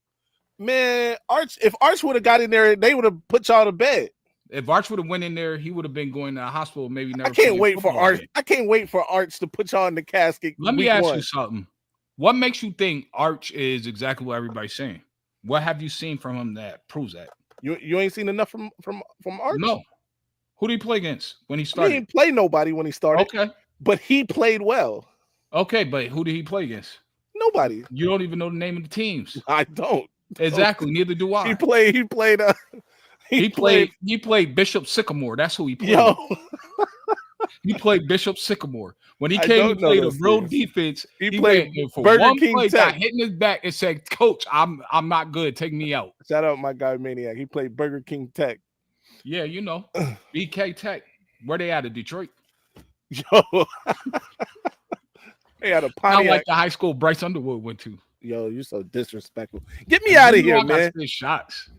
Man, if Arch would have got in there, they would have put y'all to bed. If Arch would have went in there, he would have been going to the hospital. Maybe never. I can't wait for Arch. I can't wait for Arch to put y'all in the casket. Let me ask you something. What makes you think Arch is exactly what everybody's saying? What have you seen from him that proves that? You ain't seen enough from Arch? No. Who did he play against when he started? He didn't play nobody when he started. Okay. But he played well. Okay, but who did he play against? Nobody. You don't even know the name of the teams. I don't. Exactly. Neither do I. He played He played Bishop Sycamore. That's who he played. Yo. He played Bishop Sycamore. When he I came don't to know play the those real things. defense, He he played went in for Burger one King play, Tech. got hit in his back, and said, "Coach, I'm not good. Take me out." Shout out my guy Maniac. He played Burger King Tech. Yeah, you know, BK Tech. Where they at? In Detroit. Yo. They had a Not Pontiac. like the high school Bryce Underwood went to. Yo, you so disrespectful. Get me out of here, I gotta man. send shots.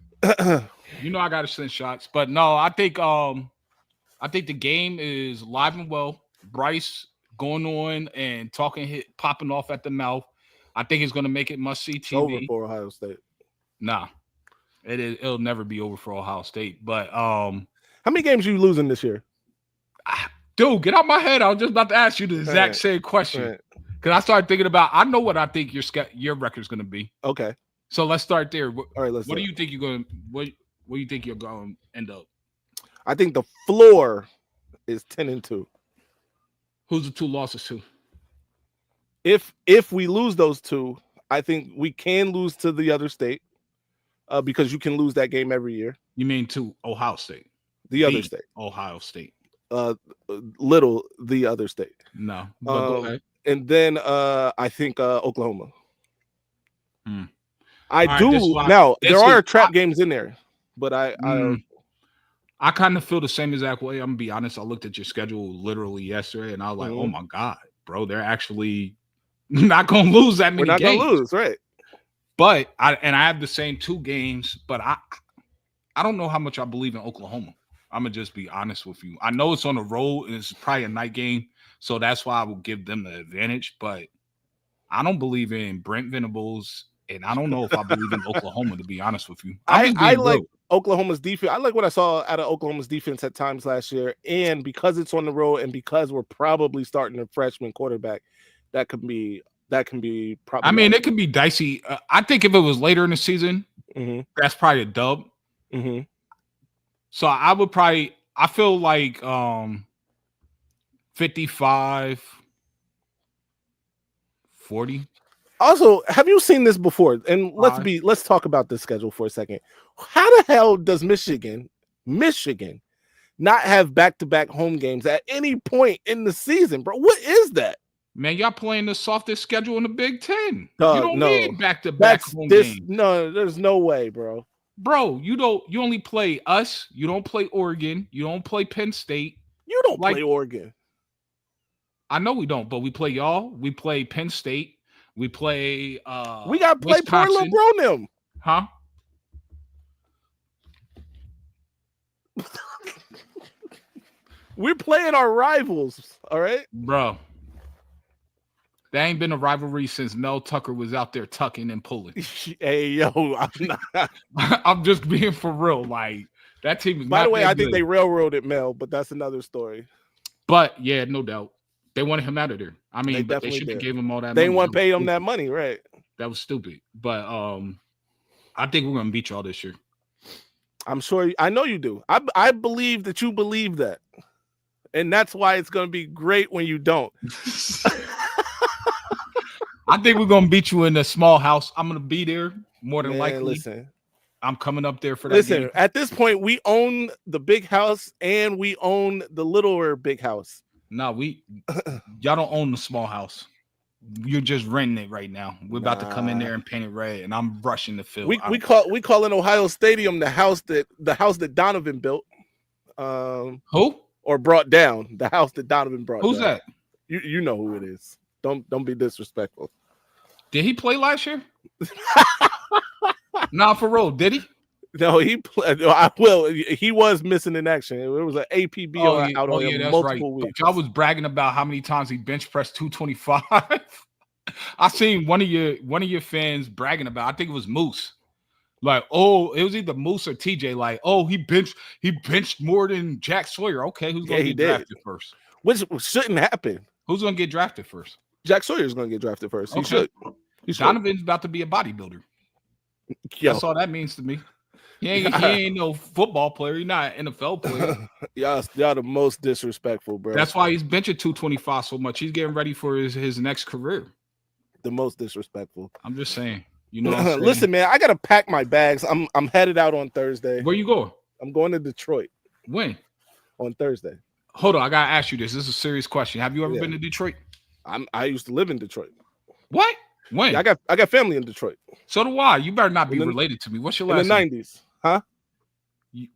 You know I gotta send shots, but no, I think the game is live and well. Bryce going on and popping off at the mouth. I think it's gonna make it must see TV. It's over for Ohio State. Nah, it'll never be over for Ohio State. But how many games are you losing this year? Dude, get out my head. I was just about to ask you the exact same question. Because I started thinking about, I know what I think your record's gonna be. Okay. So let's start there. All right, let's. What do you think you're going? What do you think you're going to end up? I think the floor is 10-2. Who's the two losses to? If we lose those two, I think we can lose to the other state, because you can lose that game every year. You mean to Ohio State? The other state. Ohio State. The other state. No. But go ahead. And then I think Oklahoma. There are trap games in there, but I kind of feel the same exact way. I'm gonna be honest. I looked at your schedule literally yesterday, and I was like, "Oh my god, bro, they're actually not gonna lose that many games. We're not gonna lose, right?" But I have the same 2 games, but I don't know how much I believe in Oklahoma. I'm gonna just be honest with you. I know it's on the road and it's probably a night game, so that's why I will give them the advantage. But I don't believe in Brent Venables, and I don't know if I believe in Oklahoma. To be honest with you, I like Oklahoma's defense. I like what I saw out of Oklahoma's defense at times last year, and because it's on the road, and because we're probably starting a freshman quarterback, that can be probably. I mean, it can be dicey. I think if it was later in the season, that's probably a dub. Mm-hmm. So I feel like 55-40. Also, have you seen this before? And let's talk about this schedule for a second. How the hell does Michigan not have back-to-back home games at any point in the season, bro? What is that? Man, y'all playing the softest schedule in the Big Ten. You don't need back-to-back home games. No, there's no way, bro. Bro, you only play us. You don't play Oregon. You don't play Penn State. You don't play Oregon. I know we don't, but we play y'all. We play Penn State. We play we got to play Portland Brown. Huh? We're playing our rivals, all right? Bro. There ain't been a rivalry since Mel Tucker was out there tucking and pulling. Hey, yo, I'm not. I'm just being for real. Like, that team is. By the way, I think think they railroaded Mel, but that's another story. But yeah, no doubt. They wanted him out of there. I mean, they should have gave him all that money. They want to pay him that money, right? That was stupid. But I think we're gonna beat y'all this year. I'm sure. I know you do. I believe that you believe that. And that's why it's gonna be great when you don't. I think we're gonna beat you in a small house. I'm gonna be there more than likely. Listen, I'm coming up there for that. Game. At this point, we own the big house and we own the littler big house. No, y'all don't own the small house. You're just renting it right now. We're about to come in there and paint it red, and I'm rushing the field. We call in Ohio Stadium the house that Donovan built. Who? Or brought down. The house that Donovan brought Who's down. that? You know who it is. Don't be disrespectful. Did he play last year? Nah, for real. Did he? No, he played. He was missing in action. It was an APB out on him multiple weeks. I was bragging about how many times he bench pressed 225. I seen one of your fans bragging about. I think it was Moose. Like, oh, it was either Moose or TJ. Like, oh, he benched more than Jack Sawyer. Okay, who's gonna get drafted first? Which shouldn't happen. Who's gonna get drafted first? Jack Sawyer's gonna get drafted first. Okay. He should. Donovan's about to be a bodybuilder. Yo. That's all that means to me. He ain't no football player. He's not an NFL player. Y'all the most disrespectful, bro. That's why he's benching 225 so much. He's getting ready for his next career. The most disrespectful. I'm just saying. You know what I'm saying? Listen, man, I gotta pack my bags. I'm headed out on Thursday. Where you going? I'm going to Detroit When? on Thursday. Hold on, I gotta ask you this. This is a serious question. Have you ever been to Detroit? I used to live in Detroit. What? When? Yeah, I got family in Detroit. So do I. You better not be related to me. What's your last name? In the 90s, huh?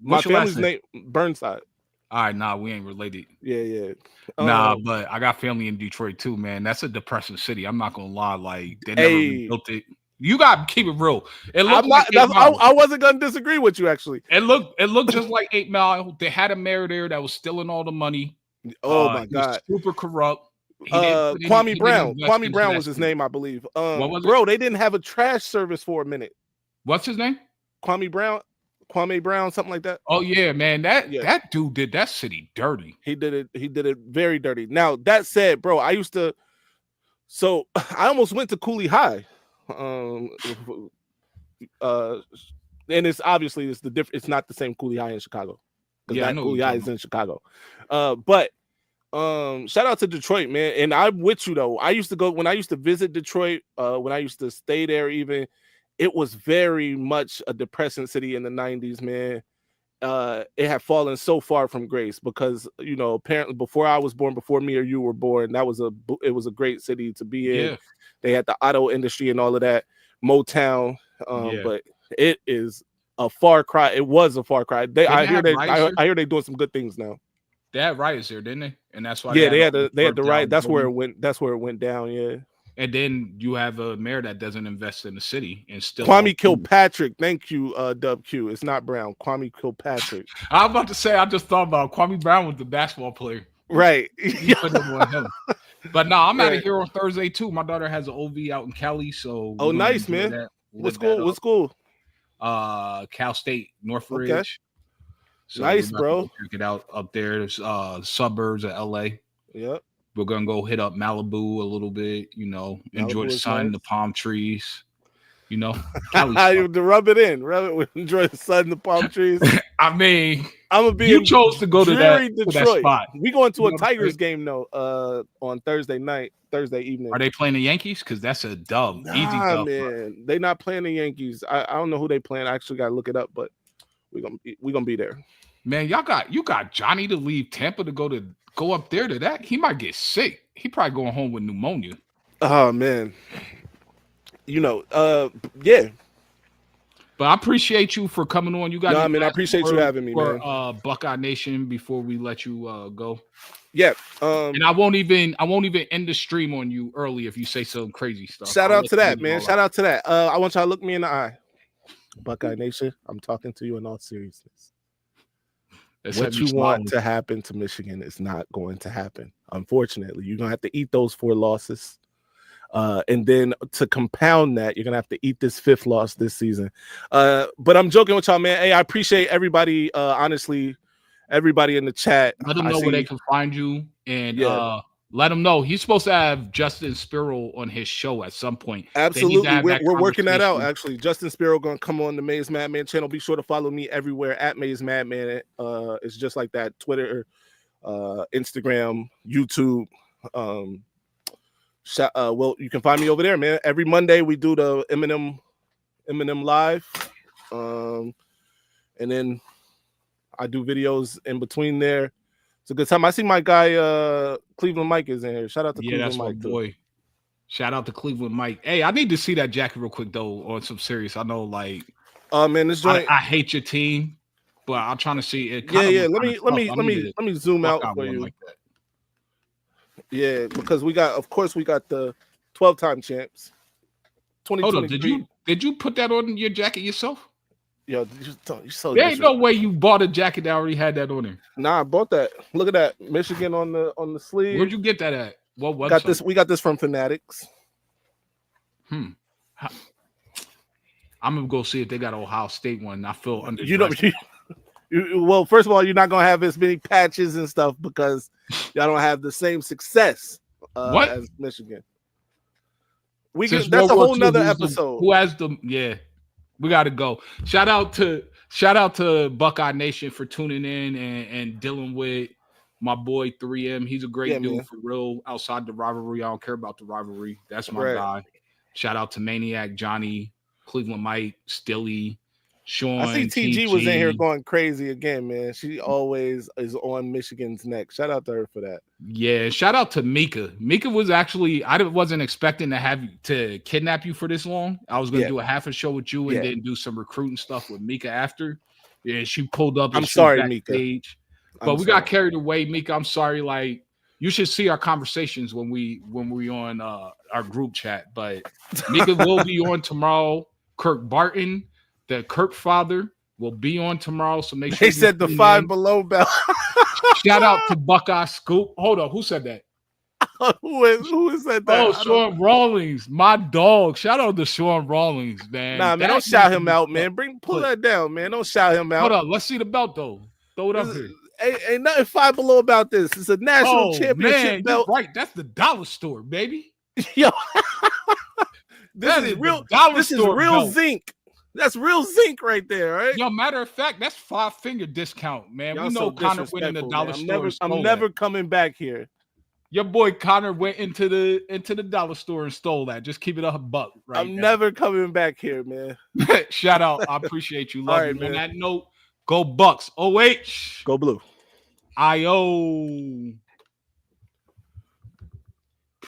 My family's name Burnside. All right, nah, we ain't related. Yeah. Nah, but I got family in Detroit too, man. That's a depressing city. I'm not gonna lie. Like they never rebuilt it. You gotta keep it real. It looked I wasn't gonna disagree with you actually. It looked just like 8 Mile. They had a mayor there that was stealing all the money. Oh my God, super corrupt. Kwame Brown. Kwame Brown was his name, I believe. Bro, they didn't have a trash service for a minute. What's his name? Kwame Brown, something like that. Oh yeah, man. That dude did that city dirty. He did it very dirty. Now that said, bro, I almost went to Cooley High. And it's obviously it's not the same Cooley High in Chicago. Yeah, I know Cooley High is in Chicago. But shout out to Detroit, man. And I'm with you though. When I used to visit Detroit, when I used to stay there, even it was very much a depressing city in the 90s, man. It had fallen so far from grace because apparently before I was born, before me or you were born, it was a great city to be in. Yeah. They had the auto industry and all of that, Motown. But it is a far cry. It was a far cry. I hear they're doing some good things now. They had riots there, didn't they? And that's why. Yeah, they had the riot. That's where it went down. Yeah. And then you have a mayor that doesn't invest in the city and still. Kwame Kilpatrick. Thank you, Dub Q. It's not Brown. Kwame Kilpatrick. I was about to say. I just thought about Kwame Brown was the basketball player. Right. But no, I'm out of here on Thursday too. My daughter has an OV out in Cali, so nice, man. What school? Cal State Northridge. Okay. So nice, bro. Check it out up there. There's suburbs of LA. Yep. We're gonna go hit up Malibu a little bit. Enjoy the sun, the palm trees. To rub it in. Enjoy the sun, the palm trees. I mean, I'm gonna be. You chose to go to that spot. We going to a Tigers game though. On Thursday evening. Are they playing the Yankees? Because that's a dub. Easy dub. Man, they not playing the Yankees. I don't know who they playing. I actually gotta look it up, but we're gonna be there. Man, you got Johnny to leave Tampa to go up there to that. He might get sick. He probably going home with pneumonia. Oh man. Yeah. But I appreciate you for coming on. You got. I appreciate you having me, man. Buckeye Nation, before we let you go. Yeah. And I won't even end the stream on you early if you say some crazy stuff. Shout out to that, man. Shout out to that. I want y'all to look me in the eye. Buckeye Nation, I'm talking to you in all seriousness. What you want to happen to Michigan is not going to happen. Unfortunately, you're gonna have to eat those 4 losses. And then to compound that, you're gonna have to eat this 5th loss this season. But I'm joking with y'all, man. Hey, I appreciate everybody. Honestly, everybody in the chat. Let them know where they can find you, and let them know he's supposed to have Justin Spiro on his show at some point. Absolutely, we're working that out. Actually, Justin Spiro gonna come on the Maize Madman channel. Be sure to follow me everywhere at Maize Madman. It's just like that: Twitter, Instagram, YouTube. Well, you can find me over there, man. Every Monday we do the Eminem live, and then I do videos in between there. It's a good time. I see my guy Cleveland Mike is in here. Shout out to Cleveland Mike, my boy. Shout out to Cleveland Mike. Hey, I need to see that jacket real quick though. On some serious, I know, like, man, this joint. I hate your team, but I'm trying to see it. Let me zoom out for you. Like that. Yeah, because we got the 12-time champs. Hold on, did you put that on your jacket yourself? Yo, you're so there ain't no way you bought a jacket that already had that on there. Nah, I bought that. Look at that, Michigan on the sleeve. Where'd you get that at? What website? We got this from Fanatics. I'm gonna go see if they got an Ohio State one. I feel under. Well, first of all, you're not gonna have as many patches and stuff because y'all don't have the same success as Michigan. That's a whole nother episode. Who has the? Yeah, we got to go. Shout out to Buckeye Nation for tuning in and dealing with my boy 3M. He's a great dude, man. For real. Outside the rivalry, I don't care about the rivalry. That's my guy. Shout out to Maniac, Johnny, Cleveland Mike, Stilly. Sean. I see TG was in here going crazy again, man. She always is on Michigan's neck. Shout out to her for that. Yeah, shout out to Mecah. Mecah was actually, I wasn't expecting to have to kidnap you for this long. I was going to do a half a show with you and then do some recruiting stuff with Mecah after. Yeah, she pulled up. I'm sorry, Mecah. But we got carried away, Mecah. I'm sorry. Like, you should see our conversations when we on our group chat. But Mecah will be on tomorrow. Kirk Barton, the Kirk father, will be on tomorrow. So make sure they said the Five Below bell. Shout out to Buckeye Scoop. Hold on, who said that? who said that? Oh, Sean Rawlings, my dog. Shout out to Sean Rawlings, man. Nah, man, don't shout him out, man. Pull that down, man. Don't shout him out. Hold on, let's see the belt though. Throw it up here. Ain't nothing Five Below about this. It's a national championship belt. Right, that's the dollar store, baby. Yo, this is real belt. zinc. That's real zinc right there, right? Yo, matter of fact, that's 5-finger discount, man. Y'all we know so Connor went in the dollar store. I'm never coming back here. Your boy Connor went into the dollar store and stole that. Just keep it $100 right I'm never coming back here, man. Shout out. I appreciate you. Love All right, you. man. On that note, go Bucks. OH. Go Blue. IO.